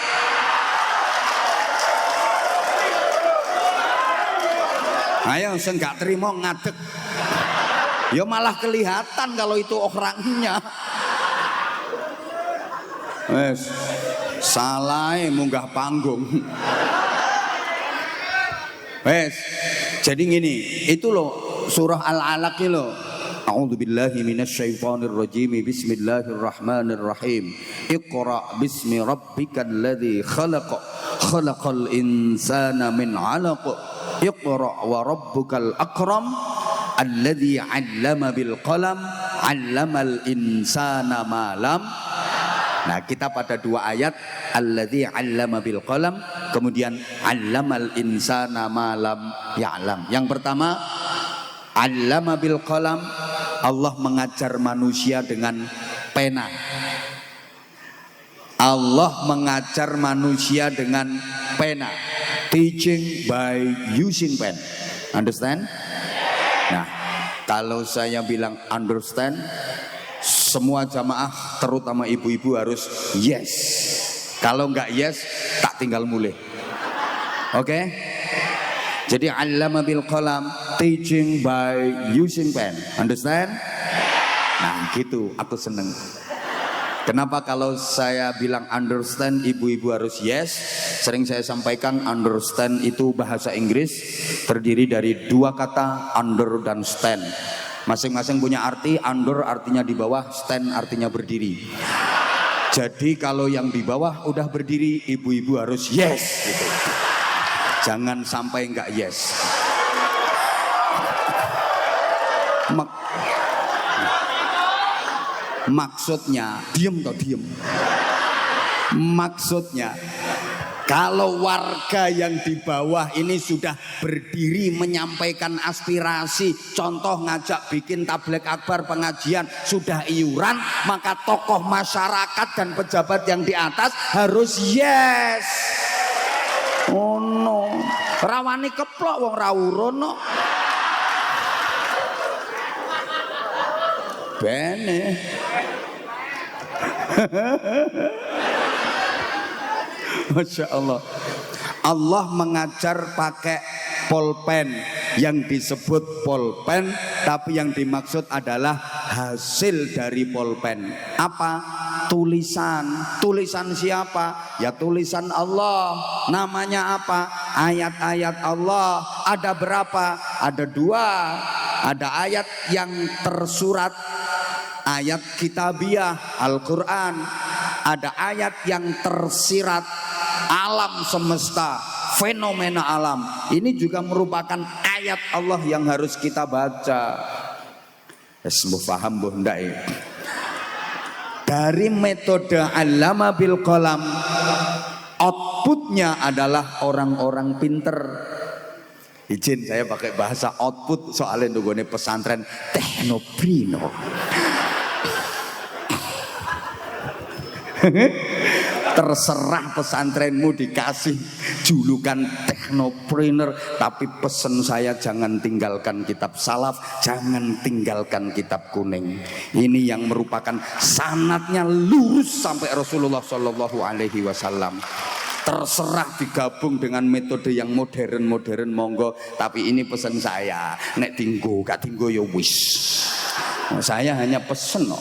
Ayo sing gak terima ngadeg. Ya malah kelihatan kalau itu orangnya. Wes salah munggah panggung. Wes jadi gini, itu loh surah Al-Alaq ini loh. A'udzubillahi minasyaitonirrajim. Bismillahirrahmanirrahim. Iqra bismi rabbikal ladzi khalaq. Khalaqal insana min 'alaq. Iqra wa rabbukal akram alladzi 'allama bil qalam 'allamal insana ma lam. Nah kita pada dua ayat alladzi 'allama bil qalam, kemudian 'allamal insana ma lam ya'lam. Yang pertama 'allama bil qalam, Allah mengajar manusia dengan pena. Allah mengajar manusia dengan pena. Teaching by using pen. Understand? Nah, kalau saya bilang understand, semua jamaah terutama ibu-ibu harus yes. Kalau enggak yes, tak tinggal mulai. Oke? Jadi 'allama bil qalam, teaching by using pen. Understand? Nah, gitu aku seneng. Kenapa kalau saya bilang understand ibu-ibu harus yes? Sering saya sampaikan understand itu bahasa Inggris terdiri dari dua kata under dan stand. Masing-masing punya arti. Under artinya di bawah, stand artinya berdiri. Jadi kalau yang di bawah udah berdiri, ibu-ibu harus yes gitu. Jangan sampai enggak yes. Maksudnya diem atau diem. Maksudnya kalau warga yang di bawah ini sudah berdiri menyampaikan aspirasi, contoh ngajak bikin tabligh akbar pengajian, sudah iuran, maka tokoh masyarakat dan pejabat yang di atas harus yes. Oh no, rawani keplok wong rawurono. Bene. Masya Allah. Allah mengajar pakai pulpen, yang disebut pulpen, tapi yang dimaksud adalah hasil dari pulpen. Apa? Tulisan. Tulisan siapa? Ya tulisan Allah. Namanya apa? Ayat-ayat Allah. Ada berapa? Ada dua. Ada ayat yang tersurat, ayat kitabiah Al-Quran. Ada ayat yang tersirat, alam semesta, fenomena alam. Ini juga merupakan ayat Allah yang harus kita baca. Sembuh paham bu ndai. Dari metode allama bil qalam, outputnya adalah orang-orang pinter. Izin saya pakai bahasa output soalnya nunggone pesantren teknopreneur. Terserah pesantrenmu dikasih julukan teknopreneur, tapi pesan saya jangan tinggalkan kitab salaf, jangan tinggalkan kitab kuning. Ini yang merupakan sanadnya lurus sampai Rasulullah Shallallahu Alaihi Wasallam. Terserah digabung dengan metode yang modern monggo, tapi ini pesan saya, nek tinggo gak tinggo ya wis. Saya hanya pesen no.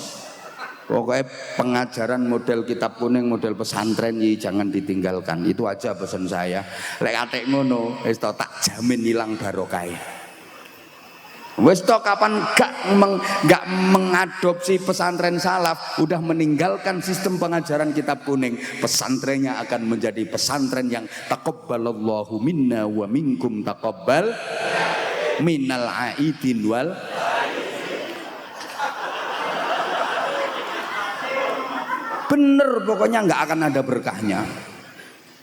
Pokoknya pengajaran model kitab kuning, model pesantren ini jangan ditinggalkan. Itu aja pesan saya. Lek atek ngono, wis tak jamin hilang barokah. Wis kapan gak mengadopsi pesantren salaf, udah meninggalkan sistem pengajaran kitab kuning, pesantrennya akan menjadi pesantren yang taqabbalallahu minna wa minkum taqabbal minal aidin wal. Bener, pokoknya nggak akan ada berkahnya.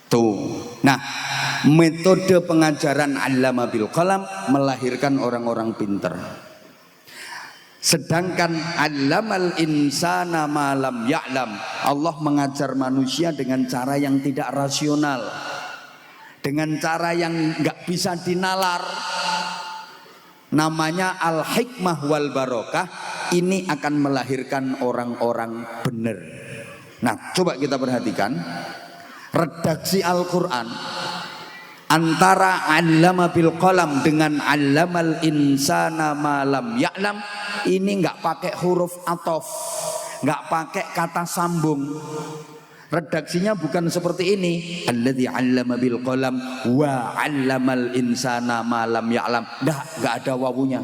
Tuh. Nah, metode pengajaran allama bil qalam melahirkan orang-orang pinter. Sedangkan allamal insana ma lam ya'lam, Allah mengajar manusia dengan cara yang tidak rasional, dengan cara yang nggak bisa dinalar. Namanya al-hikmah wal barokah. Ini akan melahirkan orang-orang benar. Nah, coba kita perhatikan redaksi Al-Quran antara allama bil qalam dengan allamal insana ma lam ya'lam. Ini nggak pakai huruf athof, nggak pakai kata sambung. Redaksinya bukan seperti ini, alladzi 'allama bil qalam wa 'allamal insana ma lam ya'lam. Nggak ada wawunya.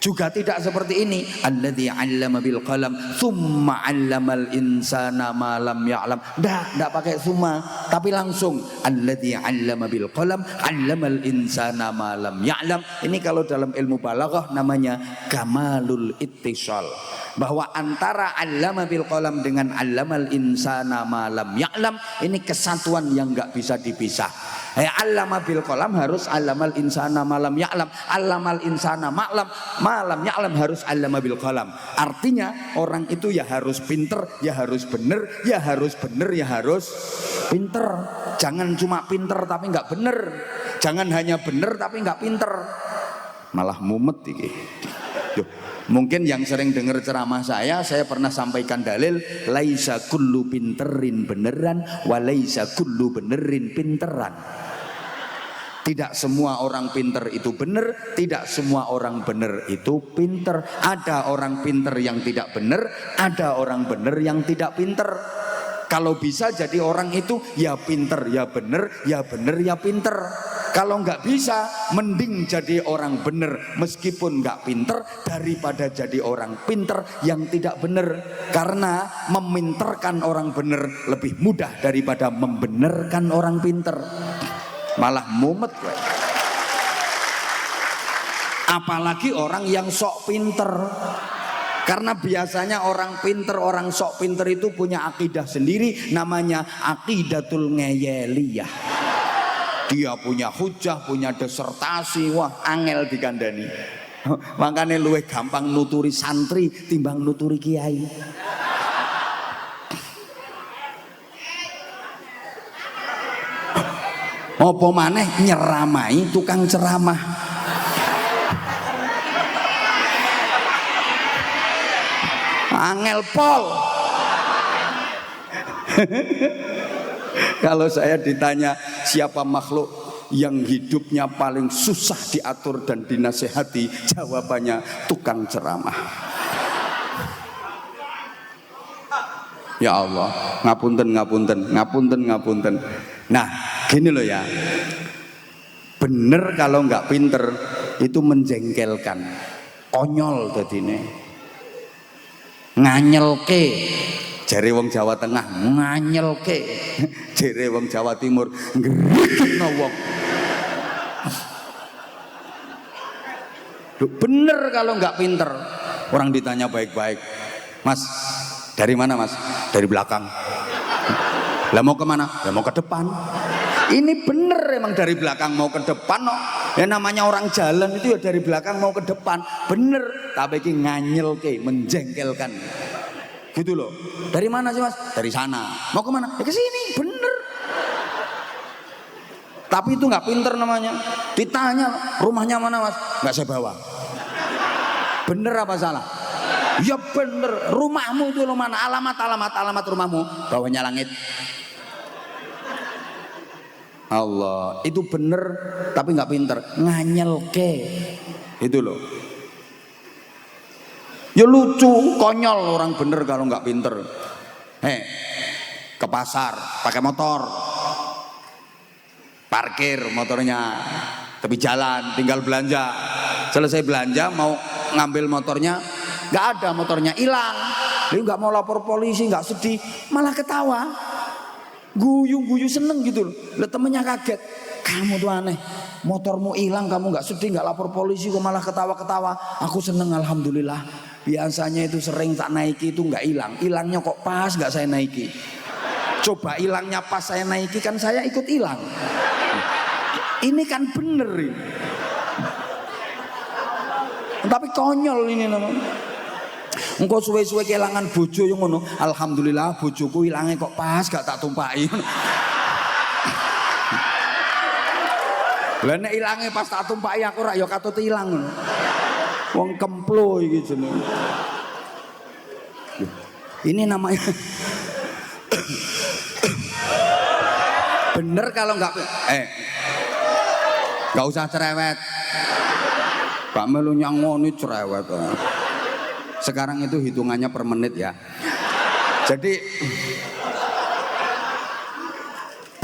Juga tidak seperti ini, alladzi 'allama bil qalam tsumma 'allamal insana ma lam ya'lam. Enggak pakai tsumma, tapi langsung alladzi 'allama bil qalam 'allamal insana ma lam ya'lam. Ini kalau dalam ilmu balaghah namanya kamalul ittisal. Bahwa antara 'allama bil qalam dengan 'allamal insana ma lam ya'lam ini kesatuan yang enggak bisa dipisah. Allama bil qalam harus 'allamal insana malam ya'lam, 'allamal insana malam ya'lam harus 'allama bil qalam. Artinya orang itu ya harus pinter, ya harus bener, ya harus bener, ya harus pinter. Jangan cuma pinter tapi nggak bener, jangan hanya bener tapi nggak pinter, malah mumet iki. Mungkin yang sering dengar ceramah saya pernah sampaikan dalil laisa kullu pinterin beneran wa laisa kullu benerin pinteran. Tidak semua orang pinter itu benar, tidak semua orang benar itu pinter. Ada orang pinter yang tidak benar, ada orang benar yang tidak pinter. Kalau bisa jadi orang itu ya pinter, ya benar, ya benar, ya pinter. Kalau nggak bisa, mending jadi orang benar meskipun nggak pinter daripada jadi orang pinter yang tidak benar. Karena meminterkan orang benar lebih mudah daripada membenarkan orang pinter. Malah mumet gue. Apalagi orang yang sok pinter. Karena biasanya orang pinter, orang sok pinter itu punya akidah sendiri, namanya aqidatul ngeyeliyah. Dia punya hujah, punya disertasi, wah angel dikandani. Makanya luwih gampang nuturi santri timbang nuturi kiai. Apa maneh nyeramai tukang ceramah. Angel pol. Kalau saya ditanya siapa makhluk yang hidupnya paling susah diatur dan dinasehati, jawabannya tukang ceramah. Ya Allah, ngapunten. Nah, gini loh ya, bener kalau nggak pinter itu menjengkelkan, konyol dadine, nganyelke, jare wong Jawa Tengah nganyelke, jare wong Jawa Timur nggerikno wong. Bener kalau nggak pinter, orang ditanya baik-baik, Mas Dari mana mas? Dari belakang. Lah mau kemana? Ya mau ke depan. Ini bener emang dari belakang mau ke depan no. Ya namanya orang jalan itu ya dari belakang mau ke depan. Bener. Tapi ini nganyel ke, menjengkelkan. Gitu loh. Dari mana sih mas? Dari sana. Mau kemana? Ya ke sini. Bener. Tapi itu nggak pinter namanya. Ditanya rumahnya mana mas? Nggak saya bawa. Bener apa salah? Ya bener. Rumahmu itu lo mana? Alamat rumahmu. Bawahnya langit. Allah, itu bener tapi nggak pinter, nganyel ke, itu loh. Ya lucu, konyol orang bener kalau nggak pinter. Ke pasar pakai motor, parkir motornya tepi jalan, tinggal belanja. Selesai belanja mau ngambil motornya, nggak ada, motornya hilang. Dia nggak mau lapor polisi, nggak sedih, malah ketawa. Guyu seneng gitu loh. Lah temennya kaget, kamu tuh aneh, motormu hilang kamu nggak sedih, nggak lapor polisi, kok malah ketawa-ketawa. Aku seneng alhamdulillah. Biasanya itu sering tak naiki itu nggak hilang, hilangnya kok pas nggak saya naiki. Coba hilangnya pas saya naiki kan saya ikut hilang. Ini kan bener ini. Tapi konyol ini namanya. Engkau suwe-suwe kehilangan bojo yang ngono. Alhamdulillah bojoku hilangnya kok pas gak tak tumpahi. Lah nek ilange pas tak tumpahi aku rak ya katut ilang. Wong kemplo iki jenenge. Ini namanya bener kalau nggak nggak usah cerewet. Pak melu nyangoni cerewet. Sekarang itu hitungannya per menit ya. Jadi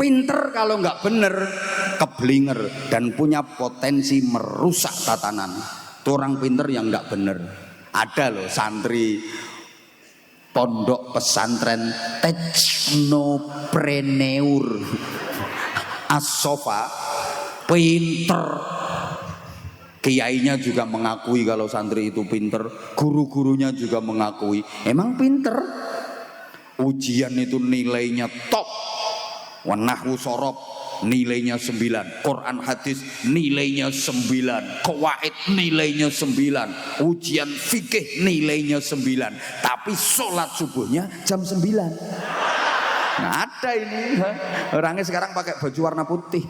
pinter kalau nggak bener keblinger dan punya potensi merusak tatanan. Itu orang pinter yang nggak bener. Ada loh santri pondok pesantren Technopreneur As-Sofa, pinter. Kiainya juga mengakui kalau santri itu pinter, guru-gurunya juga mengakui emang pinter. Ujian itu nilainya top, nahwu sorob nilainya 9, Quran hadis nilainya 9, qawaid nilainya 9, ujian fikih nilainya 9, tapi sholat subuhnya jam 9. Nah ada ini orangnya sekarang pakai baju warna putih.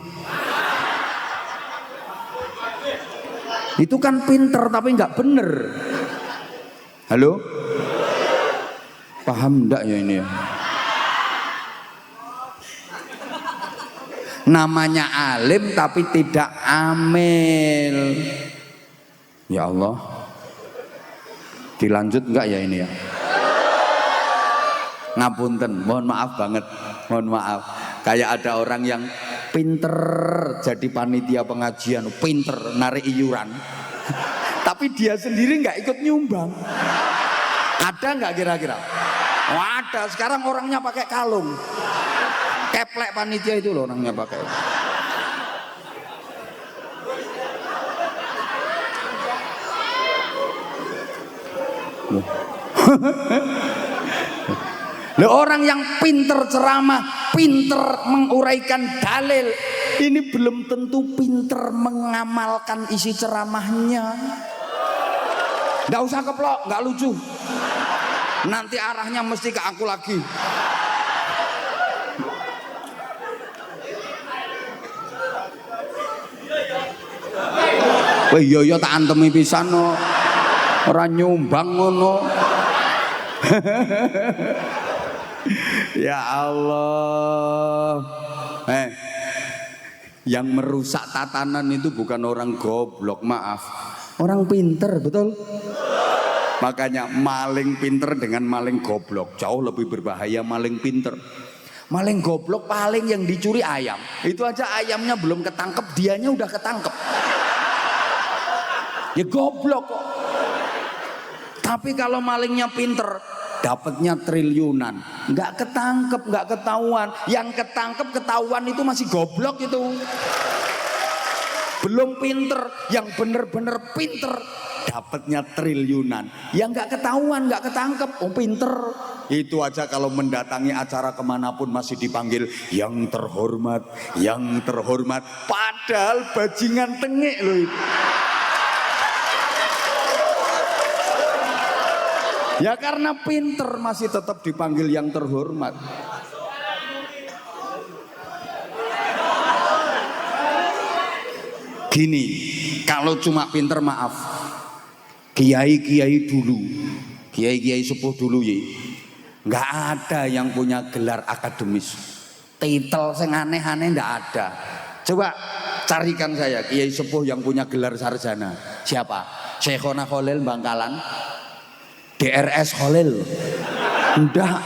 Itu kan pinter tapi nggak bener. Halo? Paham enggak ya ini ya? Namanya alim tapi tidak amil. Ya Allah. Dilanjut enggak ya ini ya? Ngapunten, mohon maaf banget. Mohon maaf. Kayak ada orang yang pinter jadi panitia pengajian, pinter narik iuran, tapi dia sendiri nggak ikut nyumbang. Ada nggak kira-kira? Oh, ada. Sekarang orangnya pakai kalung, keplek panitia itu loh orangnya pakai. Loh, orang yang pinter ceramah, pinter menguraikan dalil, ini belum tentu pinter mengamalkan isi ceramahnya. Nggak usah keplok, nggak lucu. Nanti arahnya mesti ke aku lagi. Wah iya tak antemi pisan no. Ora nyumbang ngono. Ya Allah. Yang merusak tatanan itu bukan orang goblok, maaf. Orang pinter, betul? Makanya maling pinter dengan maling goblok jauh lebih berbahaya maling pinter. Maling goblok paling yang dicuri ayam. Itu aja ayamnya belum ketangkep, dianya udah ketangkep. Ya goblok kok. Tapi kalau malingnya pinter, dapatnya triliunan, nggak ketangkep, nggak ketahuan. Yang ketangkep ketahuan itu masih goblok itu. Belum pinter, yang bener-bener pinter dapatnya triliunan. Ya nggak ketahuan, nggak ketangkep. Oh pinter. Itu aja kalau mendatangi acara kemanapun masih dipanggil yang terhormat, yang terhormat. Padahal bajingan tengik loh itu. Ya karena pinter masih tetap dipanggil yang terhormat. Gini, kalau cuma pinter maaf. Kiai-kiai dulu, kiai-kiai sepuh dulu ya, nggak ada yang punya gelar akademis. Titel sing aneh-aneh nggak ada. Coba carikan saya kiai sepuh yang punya gelar sarjana. Siapa? Syekhona Khalil Bangkalan, DRS Khalil. Enggak.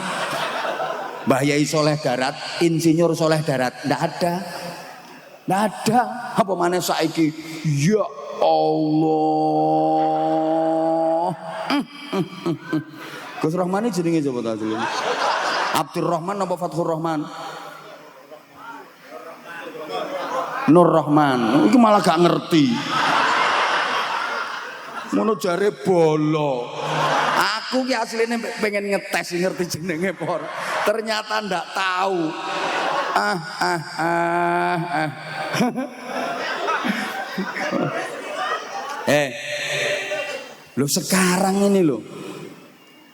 Mbah Yai Soleh Darat, Insinyur Soleh Darat, enggak ada. Enggak ada. Apa maneh saiki? Ya Allah. Gus Rahman ini jenenge sapa ta asline? Abdurrahman apa Fathur Rahman? Nur Rahman. Iki malah gak ngerti. Ngono jare bolo. Aku ki asline pengen ngetes ngerti jenenge por. Ternyata ndak tahu. Loh sekarang ini loh.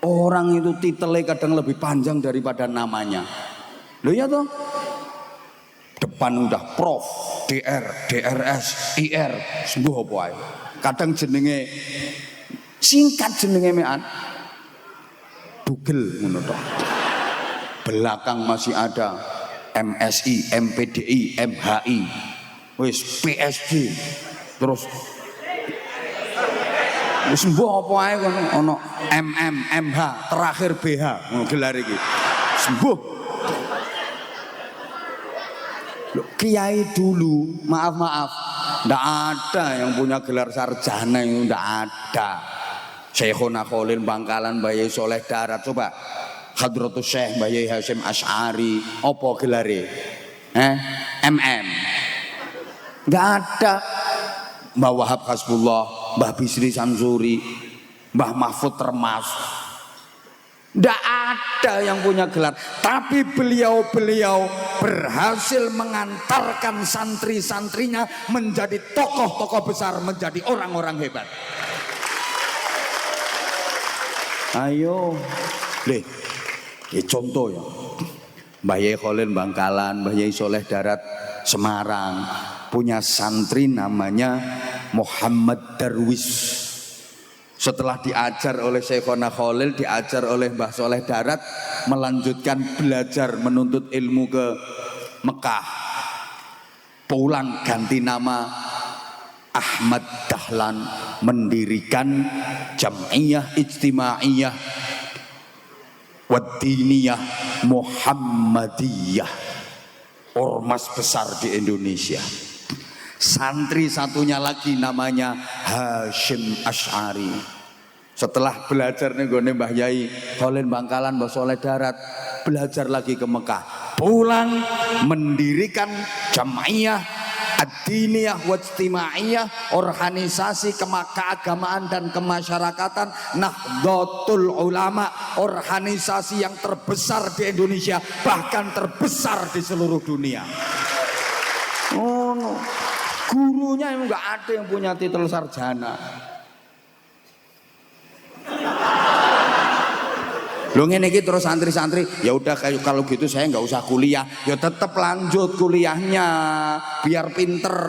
Orang itu titelnya kadang lebih panjang daripada namanya. Loh ya toh? Depan udah Prof, DR, DRS, IR, sembuh apa ae. Kadang jenenge singkat jenenge mean Google ngono toh. Belakang masih ada MSI, MPDI, MHI, wis PSG, terus wis mbok apa ae kono ana MM, MH, terakhir BH ngono gelar iki. Sembuh. Loh, kiai dulu, maaf, ndak ada yang punya gelar sarjana itu, ndak ada. Syekhona Khalil Bangkalan, Mbah Yai Soleh Darat, coba Hadratus Syekh Mbah Yai Hasyim Asy'ari, apa gelare? MM. Nggak ada. Mbah Wahab Hasbullah, Mbah Bisri Samsuri, Mbah Mahfud Termas. Nggak ada yang punya gelar. Tapi beliau-beliau berhasil mengantarkan santri-santrinya menjadi tokoh-tokoh besar, menjadi orang-orang hebat. Ayo, contoh ya, Mbah Yai Khalil Bangkalan, Mbah Yai Soleh Darat Semarang punya santri namanya Muhammad Darwis. Setelah diajar oleh Syekhona Khalil, diajar oleh Mbah Soleh Darat, melanjutkan belajar menuntut ilmu ke Mekah. Pulang ganti nama Ahmad Dahlan, mendirikan Jam'iyah Ijtimaiyah Waddiniyah Muhammadiyah, ormas besar di Indonesia. Santri satunya lagi namanya Hasyim Asy'ari. Setelah belajar nih gue Mbah Yai Khalil Bangkalan, Mbah Soleh Darat, belajar lagi ke Mekah. Pulang mendirikan Jam'iyah Ad-Diniyah Wajtimaiyah, organisasi keagamaan dan kemasyarakatan Nahdlatul Ulama, organisasi yang terbesar di Indonesia, bahkan terbesar di seluruh dunia. Oh no. Gurunya yang nggak ada yang punya titel sarjana. Lo ngene iki terus santri-santri, ya udah kalau gitu saya nggak usah kuliah, ya tetap lanjut kuliahnya biar pinter.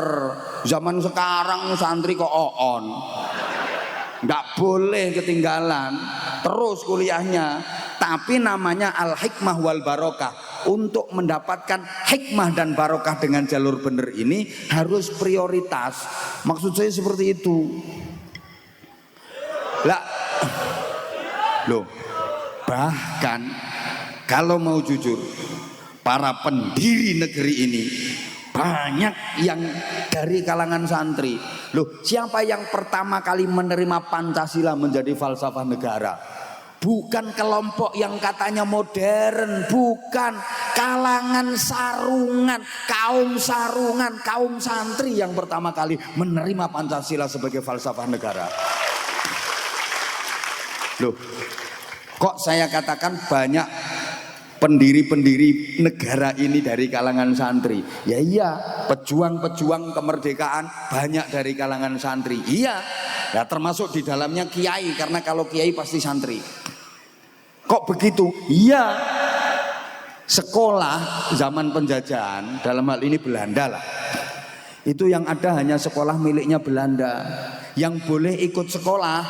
Zaman sekarang santri kok on, nggak boleh ketinggalan, terus kuliahnya. Tapi namanya al hikmah wal barokah. Untuk mendapatkan hikmah dan barokah dengan jalur bener ini harus prioritas. Maksud saya seperti itu. Lah, loh. Bahkan kalau mau jujur, para pendiri negeri ini banyak yang dari kalangan santri. Loh, siapa yang pertama kali menerima Pancasila menjadi falsafah negara? Bukan kelompok yang katanya modern, bukan. Kalangan sarungan, kaum santri yang pertama kali menerima Pancasila sebagai falsafah negara. Loh, kok saya katakan banyak pendiri-pendiri negara ini dari kalangan santri? Ya iya, pejuang-pejuang kemerdekaan banyak dari kalangan santri. Iya, ya termasuk di dalamnya kiai, karena kalau kiai pasti santri. Kok begitu? Iya, sekolah zaman penjajahan, dalam hal ini Belanda lah, itu yang ada hanya sekolah miliknya Belanda. Yang boleh ikut sekolah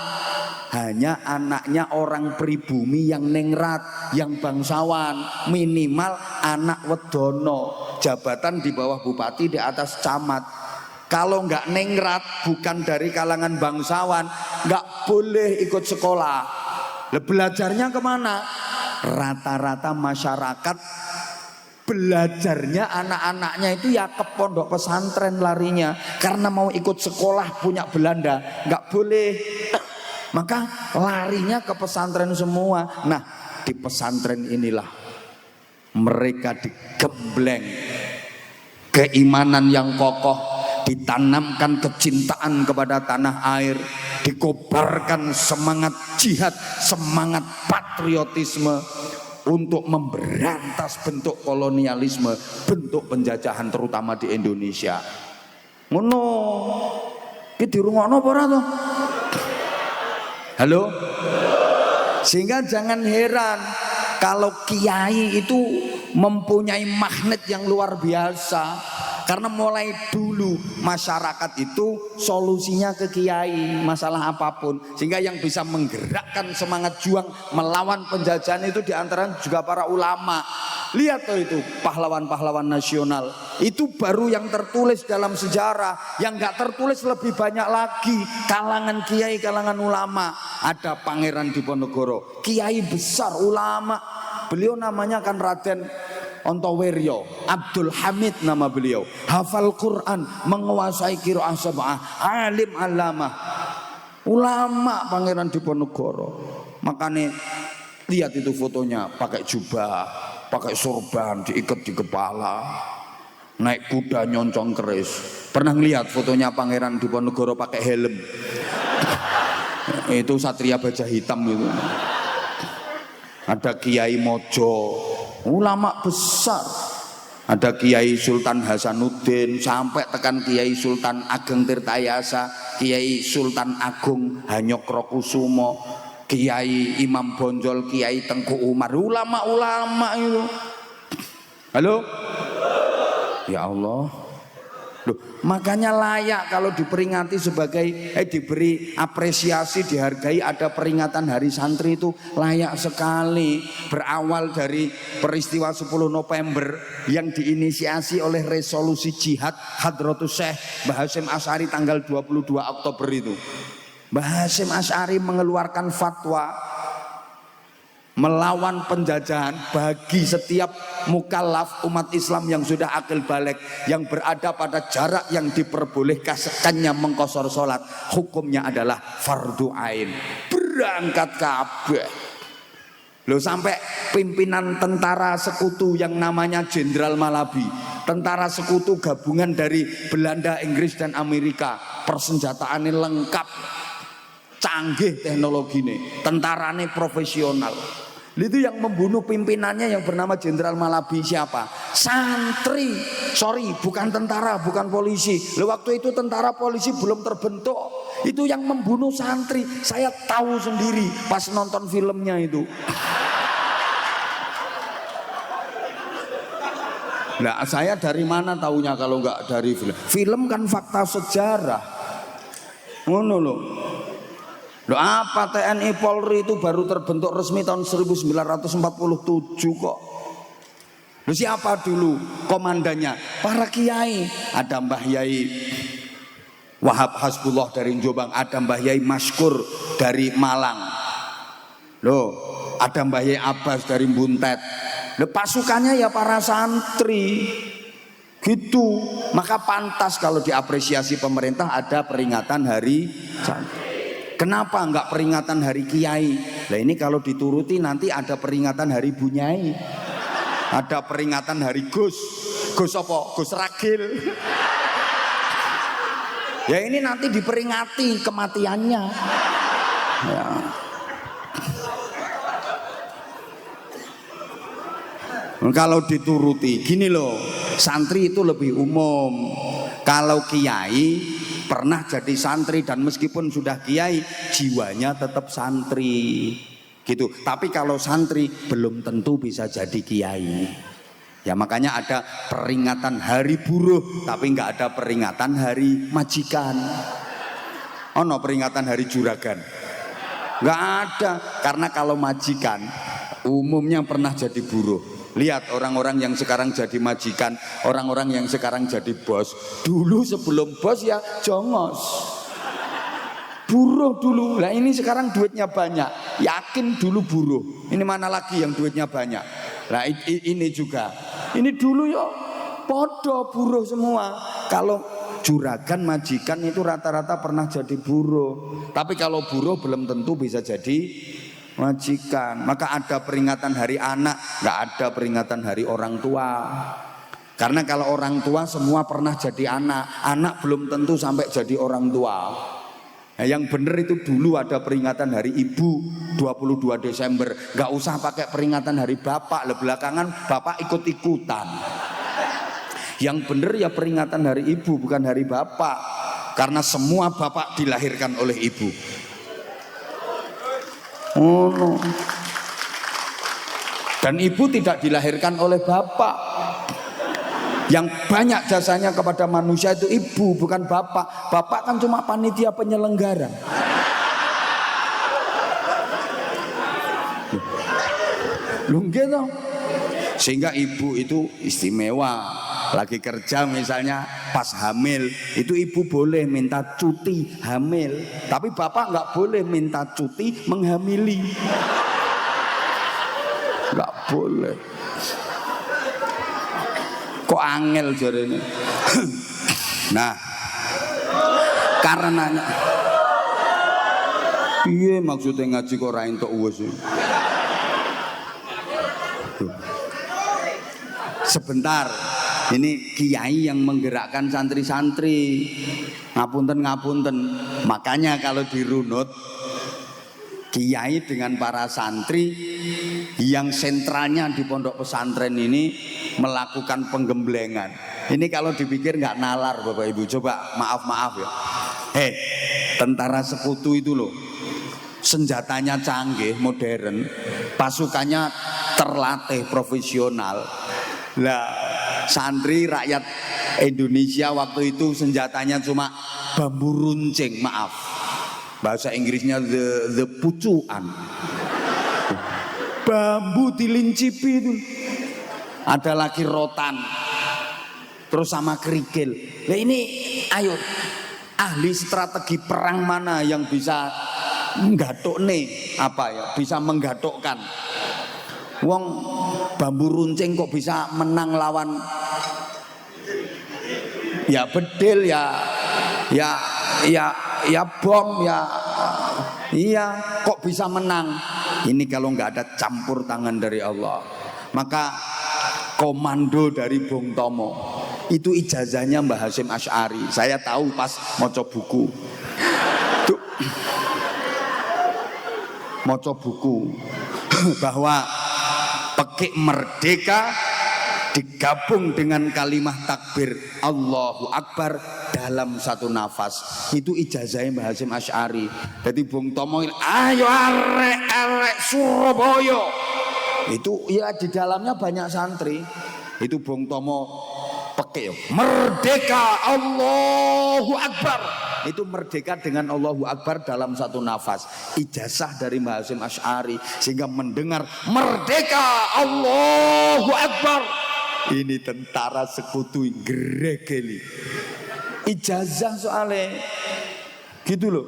hanya anaknya orang pribumi yang ningrat, yang bangsawan, minimal anak wedono, jabatan di bawah bupati, di atas camat. Kalau nggak ningrat, bukan dari kalangan bangsawan, nggak boleh ikut sekolah. Belajarnya kemana? Rata-rata masyarakat belajarnya anak-anaknya itu ya ke pondok pesantren larinya, karena mau ikut sekolah punya Belanda, nggak boleh. Maka larinya ke pesantren semua. Nah, di pesantren inilah mereka digembleng keimanan yang kokoh, ditanamkan kecintaan kepada tanah air, dikobarkan semangat jihad, semangat patriotisme untuk memberantas bentuk kolonialisme, bentuk penjajahan terutama di Indonesia. Ngono. Ki dirungokno apa ora to? Halo? Sehingga jangan heran kalau kiai itu mempunyai magnet yang luar biasa. Karena mulai dulu masyarakat itu solusinya ke kiai, masalah apapun. Sehingga yang bisa menggerakkan semangat juang melawan penjajahan itu diantara juga para ulama. Lihat tuh itu pahlawan-pahlawan nasional. Itu baru yang tertulis dalam sejarah. Yang gak tertulis lebih banyak lagi. Kalangan kiai, kalangan ulama. Ada Pangeran Diponegoro, kiai besar ulama. Beliau namanya kan Raden Ontoweryo, Abdul Hamid nama beliau, hafal Quran, menguasai qiraah sab'ah, alim alamah, ulama Pangeran Diponegoro. Makanya lihat itu fotonya, pakai jubah, pakai sorban, diikat di kepala, naik kuda nyoncong keris. Pernah lihat fotonya Pangeran Diponegoro pakai helm? Itu Satria Baja Hitam itu. Ada Kiai Mojo, ulama besar. Ada Kiai Sultan Hasanuddin, sampai tekan Kiai Sultan Ageng Tirtayasa, Kiai Sultan Agung Hanyokrokusumo, Kiai Imam Bonjol, Kiai Tengku Umar, ulama-ulama itu. Halo? Ya Allah. Loh, makanya layak kalau diperingati sebagai diberi apresiasi, dihargai, ada peringatan Hari Santri itu layak sekali. Berawal dari peristiwa 10 November yang diinisiasi oleh resolusi jihad Hadratus Syekh Mbah Hasyim Asy'ari tanggal 22 Oktober itu. Mbah Hasyim Asy'ari mengeluarkan fatwa melawan penjajahan bagi setiap mukallaf umat Islam yang sudah akil balik, yang berada pada jarak yang diperbolehkannya mengqashar sholat, hukumnya adalah fardu ain. Berangkat kabeh. Loh, sampai pimpinan tentara sekutu yang namanya Jenderal Malabi, tentara sekutu gabungan dari Belanda, Inggris dan Amerika, persenjataannya lengkap, canggih teknologinya, tentaranya profesional. Itu yang membunuh pimpinannya yang bernama Jenderal Malabi siapa? Santri. Sorry, bukan tentara, bukan polisi. Waktu itu tentara polisi belum terbentuk. Itu yang membunuh santri. Saya tahu sendiri pas nonton filmnya itu. Nah, saya dari mana taunya kalau nggak dari film? Film kan fakta sejarah. Ngono loh. Loh, apa TNI Polri itu baru terbentuk resmi tahun 1947 kok. Loh, siapa dulu komandannya? Para kiai. Ada Mbah Yai Wahab Hasbullah dari Jombang, ada Mbah Yai Maskur dari Malang. Loh, ada Mbah Yai Abbas dari Buntet. Loh, pasukannya ya para santri. Gitu. Maka pantas kalau diapresiasi pemerintah ada peringatan Hari Santri. Kenapa enggak peringatan Hari Kiai? Nah, ini kalau dituruti nanti ada peringatan Hari Bunyai. Ada peringatan Hari Gus. Gus apa? Gus Ragil. Ya ini nanti diperingati kematiannya. Ya. Kalau dituruti gini loh, santri itu lebih umum. Kalau kiai pernah jadi santri dan meskipun sudah kiai jiwanya tetap santri gitu. Tapi kalau santri belum tentu bisa jadi kiai. Ya makanya ada peringatan hari buruh tapi nggak ada peringatan hari majikan. Oh no, peringatan hari juragan nggak ada, karena kalau majikan umumnya pernah jadi buruh. Lihat orang-orang yang sekarang jadi majikan, orang-orang yang sekarang jadi bos. Dulu sebelum bos ya jongos, buruh dulu. Nah ini sekarang duitnya banyak, yakin dulu buruh. Ini mana lagi yang duitnya banyak? Nah ini juga, ini dulu ya podo buruh semua. Kalau juragan majikan itu rata-rata pernah jadi buruh. Tapi kalau buruh belum tentu bisa jadi majikan. Maka ada peringatan hari anak, nggak ada peringatan hari orang tua. Karena kalau orang tua semua pernah jadi anak, anak belum tentu sampai jadi orang tua. Nah, yang benar itu dulu ada peringatan hari ibu 22 Desember. Nggak usah pakai peringatan hari bapak, belakangan bapak ikut-ikutan. Yang benar ya peringatan hari ibu bukan hari bapak, karena semua bapak dilahirkan oleh ibu. Oh no. Dan ibu tidak dilahirkan oleh bapak. Yang banyak jasanya kepada manusia itu ibu bukan bapak. Bapak kan cuma panitia penyelenggara. Lungge toh. Sehingga ibu itu istimewa. Lagi kerja misalnya pas hamil, itu ibu boleh minta cuti hamil, tapi bapak nggak boleh minta cuti menghamili, nggak boleh. Kok angel jarene. Nah, karenanya piye maksudnya ngaji kok ora entuk uwes. Sebentar, ini kiai yang menggerakkan santri-santri. Ngapunten. Makanya kalau dirunut, kiai dengan para santri yang sentralnya di pondok pesantren ini melakukan penggemblengan. Ini kalau dipikir nggak nalar Bapak Ibu. Coba maaf ya. Tentara sekutu itu loh, senjatanya canggih, modern, pasukannya terlatih, profesional. Lah santri rakyat Indonesia waktu itu senjatanya cuma bambu runcing, maaf, bahasa Inggrisnya the pucuan, bambu dilincipi itu. Ada lagi rotan, terus sama kerikil. Nah ini ayo, ahli strategi perang mana yang bisa menggatuk nih, apa ya, bisa menggatukkan. Wong bambu runcing kok bisa menang lawan ya bedil, ya bom, ya iya, kok bisa menang. Ini kalau nggak ada campur tangan dari Allah. Maka komando dari Bung Tomo itu ijazahnya Mbah Hasyim Asy'ari. Saya tahu pas maca buku. Maca buku bahwa pekik merdeka digabung dengan kalimah takbir Allahu Akbar dalam satu nafas. Itu ijazahnya Mbah Hasyim Asy'ari. Jadi Bung Tomo, ayo arek Surabaya. Itu ya di dalamnya banyak santri. Itu Bung Tomo pekik merdeka Allahu Akbar. Itu merdeka dengan Allahu Akbar dalam satu nafas. Ijazah dari Mbah Hasyim Asy'ari, sehingga mendengar merdeka Allahu Akbar, ini tentara sekutu gregeli. Ijazah soalnya gitu loh.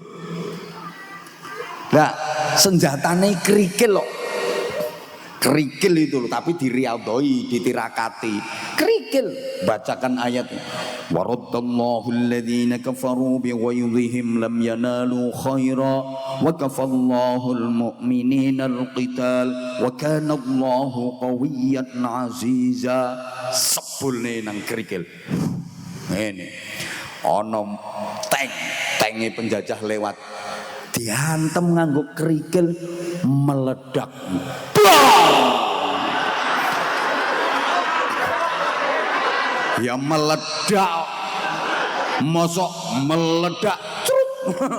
Nah senjatane kerikil loh. Kerikil itu loh, tapi diriadoi, ditirakati. Kerikil, bacakan ayatnya. Waraddallahu alladhina kafaru bighayzihim lam yanalu khaira wa kafallahu almu'minina alqital wa kana Allahu qawiyyan aziza. Sebulne nang kerikil. Ini ono tange penjajah lewat, dihantem nganggo kerikil, meledak. Ya meledak. Mosok meledak. Crut.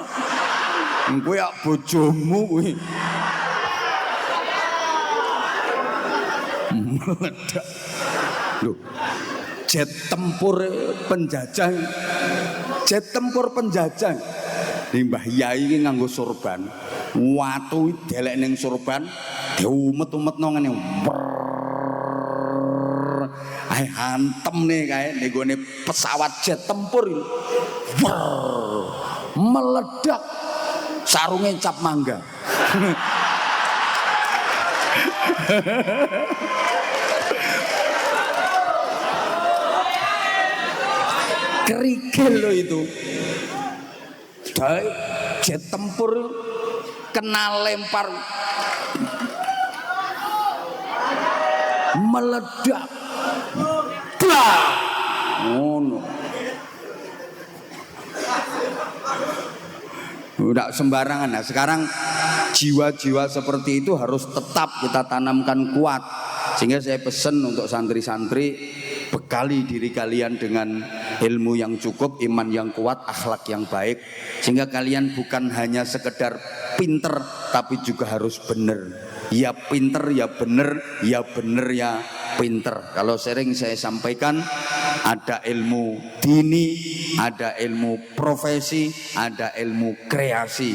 Kowe ya bojomu kuwi. Meledak. Loh. Jet tempur penjajah. Jet tempur penjajah. Mbah Yai iki nganggo sorban. Watu delek ning sorban, diumet-umetno ngene. Ae hantem nih kae ning gone pesawat jet tempur iki. Meledak. Sarunge cap mangga. Kerikil loh itu. Dari jet tempur kena lempar meledak. Oh no. Udah sembarangan. Nah, sekarang jiwa-jiwa seperti itu harus tetap kita tanamkan kuat. Sehingga saya pesan untuk santri-santri, bekali diri kalian dengan ilmu yang cukup, iman yang kuat, akhlak yang baik, sehingga kalian bukan hanya sekedar pinter tapi juga harus benar. Ya pinter ya benar, ya benar ya pinter. Kalau sering saya sampaikan, ada ilmu dini, ada ilmu profesi, ada ilmu kreasi.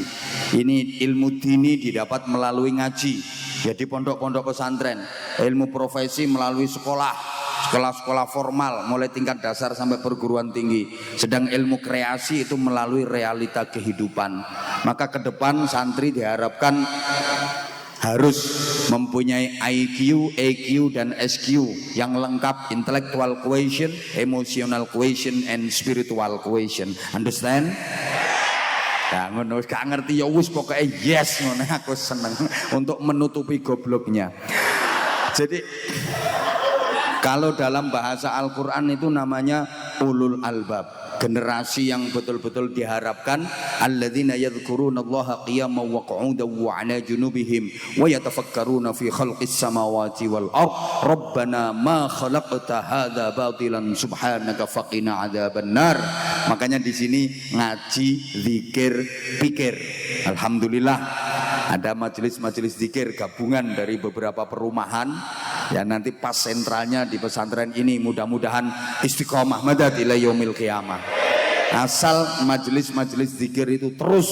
Ini ilmu dini didapat melalui ngaji. Jadi pondok-pondok pesantren, ilmu profesi melalui sekolah formal mulai tingkat dasar sampai perguruan tinggi. Sedang ilmu kreasi itu melalui realita kehidupan. Maka ke depan santri diharapkan harus mempunyai IQ, EQ dan SQ yang lengkap, intellectual quotient, emotional quotient and spiritual quotient. Understand? Ya ngono gak ngerti ya wis pokoknya yes ngono aku seneng untuk menutupi gobloknya. Jadi kalau dalam bahasa Al-Qur'an itu namanya ulul albab. Generasi yang betul-betul diharapkan alladzina yadhkurunallaha qiyaman wa qu'udan wa 'ala junubihim wa yatafakkaruna fi khalqis samawati wal ard rabbana ma khalaqta hadza batilan subhanaka faqina adzabannar. Makanya di sini ngaji, zikir, pikir. Alhamdulillah ada majelis-majelis zikir gabungan dari beberapa perumahan. Ya nanti pas sentralnya di pesantren ini mudah-mudahan istiqomah madad ila yaumil qiyamah. Asal majelis-majelis zikir itu terus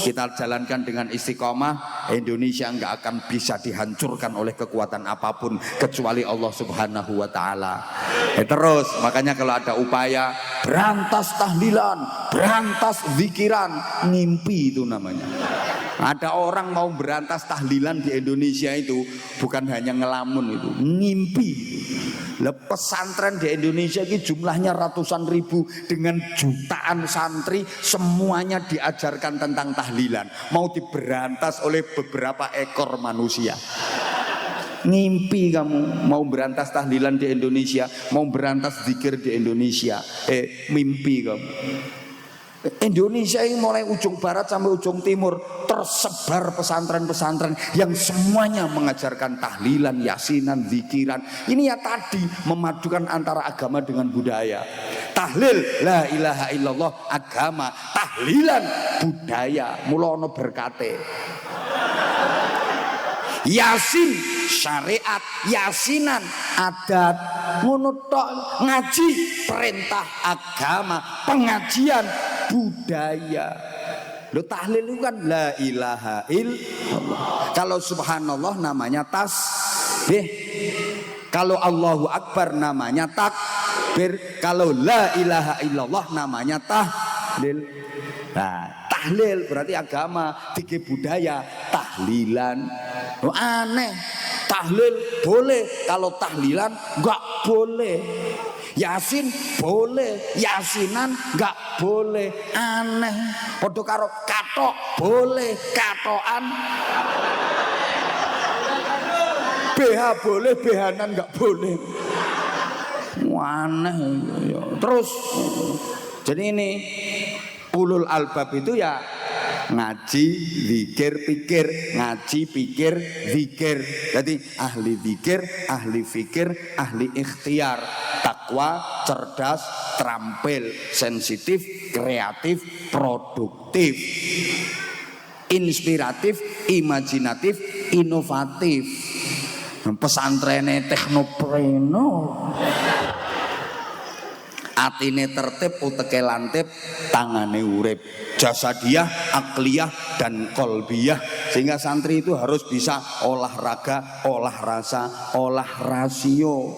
kita jalankan dengan istiqomah, Indonesia enggak akan bisa dihancurkan oleh kekuatan apapun kecuali Allah Subhanahu wa taala. Terus makanya kalau ada upaya berantas tahlilan, berantas zikiran, ngimpi itu namanya. Ada orang mau berantas tahlilan di Indonesia itu bukan hanya ngelamun itu, ngimpi. Pesantren di Indonesia ini jumlahnya ratusan ribu dengan jutaan santri, semuanya diajarkan tentang tahlilan. Mau diberantas oleh beberapa ekor manusia. Ngimpi kamu mau berantas tahlilan di Indonesia, mau berantas zikir di Indonesia. Mimpi kamu. Indonesia ini mulai ujung barat sampai ujung timur tersebar pesantren-pesantren yang semuanya mengajarkan tahlilan, yasinan, zikiran. Ini ya tadi memadukan antara agama dengan budaya. Tahlil la ilaha illallah agama, tahlilan budaya, mulono berkate. Yasin syariat, yasinan adat, ngono tok. Ngaji perintah agama, pengajian budaya. Lo tahlil itu kan la ilaha illallah. Kalau subhanallah namanya tasbih. Kalau Allahu akbar namanya takbir. Kalau la ilaha illallah namanya tahlil. Nah, tahlil berarti agama, tiga budaya, tahlilan. Oh, aneh. Tahlil boleh, kalau tahlilan enggak boleh. Yasin boleh, yasinan enggak boleh. Aneh. Padha karo katok boleh, katokan. BH boleh, BH-nan enggak boleh. Aneh. Terus jadi ini ulul albab itu ya ngaji, zikir, pikir, ngaji, pikir, zikir. Jadi ahli zikir, ahli fikir, ahli ikhtiar. Tak takwa, cerdas, terampil, sensitif, kreatif, produktif, inspiratif, imajinatif, inovatif. Pesantrene teknopreneur. Atine tertib, uteke lantip, tangane urip. Jasadiah, akliyah, dan kolbiyah. Sehingga santri itu harus bisa olahraga, olah rasa, olah rasio.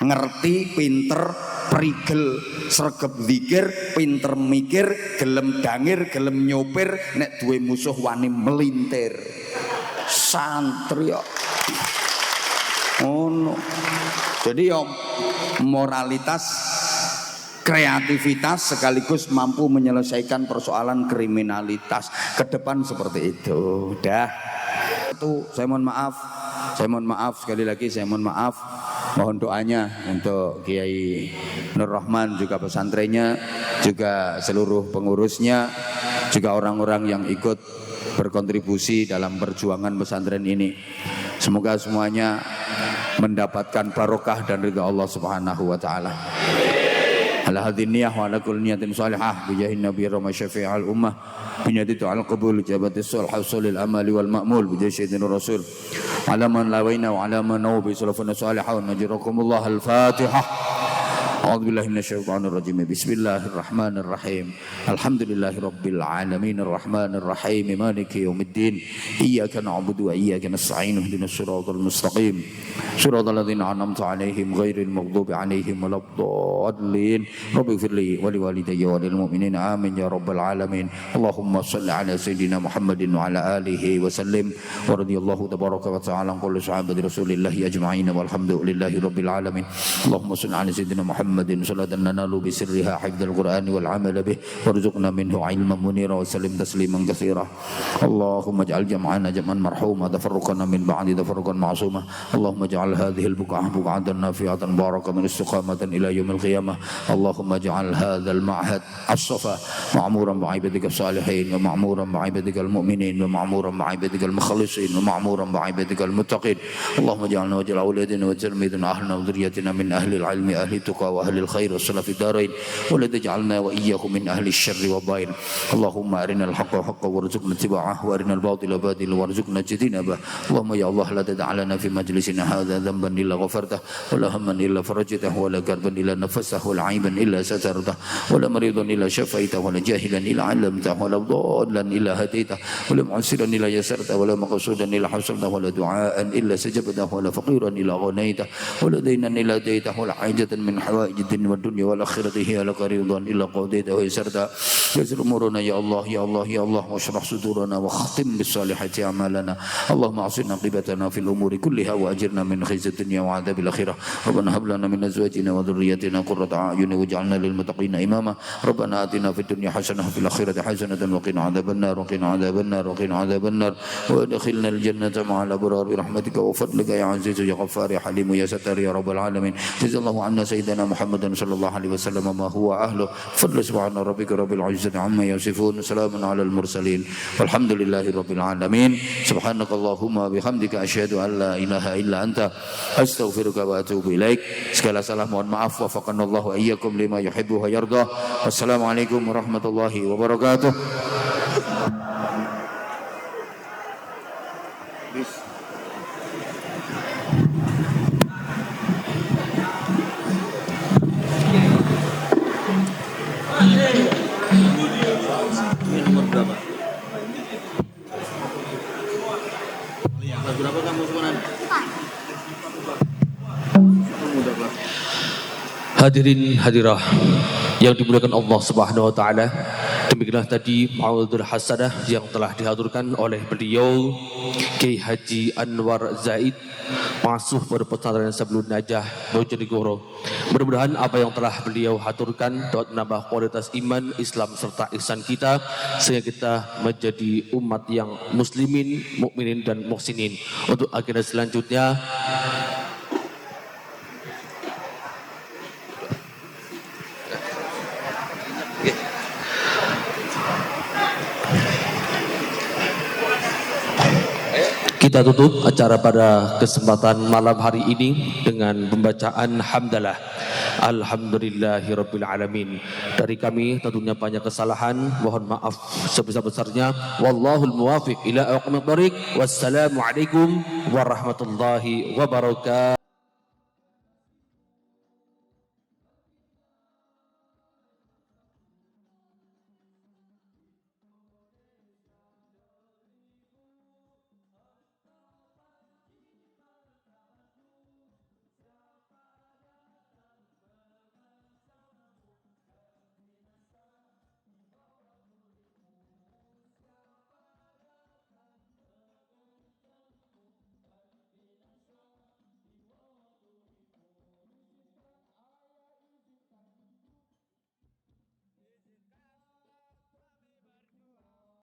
Ngerti, pinter, prigel, sregep zikir, pinter mikir, gelem dangir, gelem nyopir, nek duwe musuh wani melintir. Santri kok. Oh no. Jadi ya moralitas, kreativitas sekaligus mampu menyelesaikan persoalan kriminalitas ke depan seperti itu. Dah. Itu saya mohon maaf sekali lagi, saya mohon maaf. Mohon doanya untuk Kiai Nur Rahman, juga pesantrennya, juga seluruh pengurusnya, juga orang-orang yang ikut berkontribusi dalam perjuangan pesantren ini. Semoga semuanya mendapatkan barokah dan ridha Allah Subhanahu wa taala. Ala hadhihi niyyah wa ala kulli niyatin salihah bi jahin nabiy rahmah syafi'al ummah bi niyati al qabul jabati sulh hasulil amali wal ma'mul bi jahin rasul ala man lawaina wa ala man nabi salafuna salihun najrakumullah al fatihah. A'udzubillahi minasyaitonir rajim. Bismillahirrahmanirrahim. Alhamdulillahirabbil alamin arrahmanir rahim maliki yaumiddin. Iyyaka na'budu wa iyyaka nasta'in ihdinas siratal mustaqim. Siratal ladzina an'amta 'alaihim ghairil maghdubi 'alaihim waladdallin. Rabbighfirli wa liwalidayya wa lil mu'minina amin ya rabbal alamin. Allahumma shalli 'ala sayidina Muhammadin wa 'ala alihi wa sallim. Wa radhiyallahu tabaraka wa ta'ala an kulli sahabati Rasulillah ajma'in walhamdulillahi rabbil alamin. Allahumma shalli 'ala sayidina Muhammadin salatan nanalu bisirriha hifdzal qur'ani wal 'amala bih warzuqna minhu 'ilman munira wa sallim tasliman katsira. Allahumma ij'al jam'ana jam'an marhuma tafarruqana min ba'di tafarruqan ma'suma. Allahumma ij'al hadhihi al-buq'ah buq'atan nafi'atan barakatan istiqamatan ila yaumil qiyamah. Allahumma ij'al hadzal ma'had as-safa ma'muran bi'ibadika as-salihin wa ma'muran bi'ibadika al-mu'minin wa ma'muran bi'ibadika al-mukhlisin wa ma'muran bi'ibadika al-muttaqin. Allahumma ij'alna wa ij'al awladina wa tirmidhina ahlina wa dhurriyyatina min ahli al-'ilmi ahli tuqa wa ahli al-khair wa salafi darain wa la taj'alna wa iyyahum min ahli asy-syarri wa bain. Allahumma arinal haqqa haqqan warzuqna ittiba'ah wa arinal batila batilan warzuqna ijtinabah. Allahumma ya Allah la tad'alna fi majlisina hadza dhanban illa ghafartah wa la hamman illa farajtah wa la karban illa nafasah wa la 'aiban illa satartah wa la maridan illa shafaitah wa la jahilan illa 'allamtah wa la dhallan illa hadaitah wa la mu'siran illa yasartah wa la maqsudan illa hasaltah wa la du'aan illa sajabtah wa la faqiran illa ghanaitah wa la daynan illa daitah wa la hajatan min hawaij الدنيا والدنيا والآخرة هي لك رضا إلا قضيت ويسرت. يسر أمورنا يا الله يا الله يا الله واشرح صدورنا وختم بالصالحات أعمالنا. اللهم أعصنا عاقبتنا في الأمور كلها وأجرنا من خزي الدنيا وعذاب الآخرة. ربنا هب لنا من أزواجنا وذرياتنا قرة أعين واجعلنا للمتقين إماما. ربنا آتنا في الدنيا حسنة وفي الآخرة حسنة وقنا عذاب النار وقنا عذاب النار وقنا عذاب النار وادخلنا الجنة مع الأبرار برحمتك وفضلك يا عزيز يا غفار يا حليم يا ستار يا رب العالمين. جزا الله عنا سيدنا محمد صلى الله عليه وسلم ما هو أهله. فضل سبحان ربك رب العزة عما يصفون سلام على المرسلين والحمد لله رب العالمين. سبحانك اللهم وبحمدك أشهد أن لا إله إلا أنت أستغفرك وأتوب إليك. Segala salah mohon maaf. Wafaqanallahu iyyakum lima yuhibbu wa yarda. Wassalamualaikum warahmatullahi wabarakatuh. Berapa kamu sekarang? Hadirin hadirah yang dimuliakan Allah Subhanahu wa taala. Demikianlah tadi mau'idul hasanah yang telah dihaturkan oleh beliau Kiai Haji Anwar Zaid, pengasuh Pesantren Sabilun Najah Bojonegoro. Mudah-mudahan apa yang telah beliau haturkan dapat menambah kualitas iman, Islam serta ihsan kita sehingga kita menjadi umat yang muslimin, mukminin dan muhsinin. Untuk agenda selanjutnya kita Kita tutup acara pada kesempatan malam hari ini dengan pembacaan hamdalah. Alhamdulillahirabbil alamin. Dari kami tentunya banyak kesalahan, mohon maaf sebesar-besarnya. Wallahul muwafiq ila aqwamit thoriq. Wassalamualaikum warahmatullahi wabarakatuh.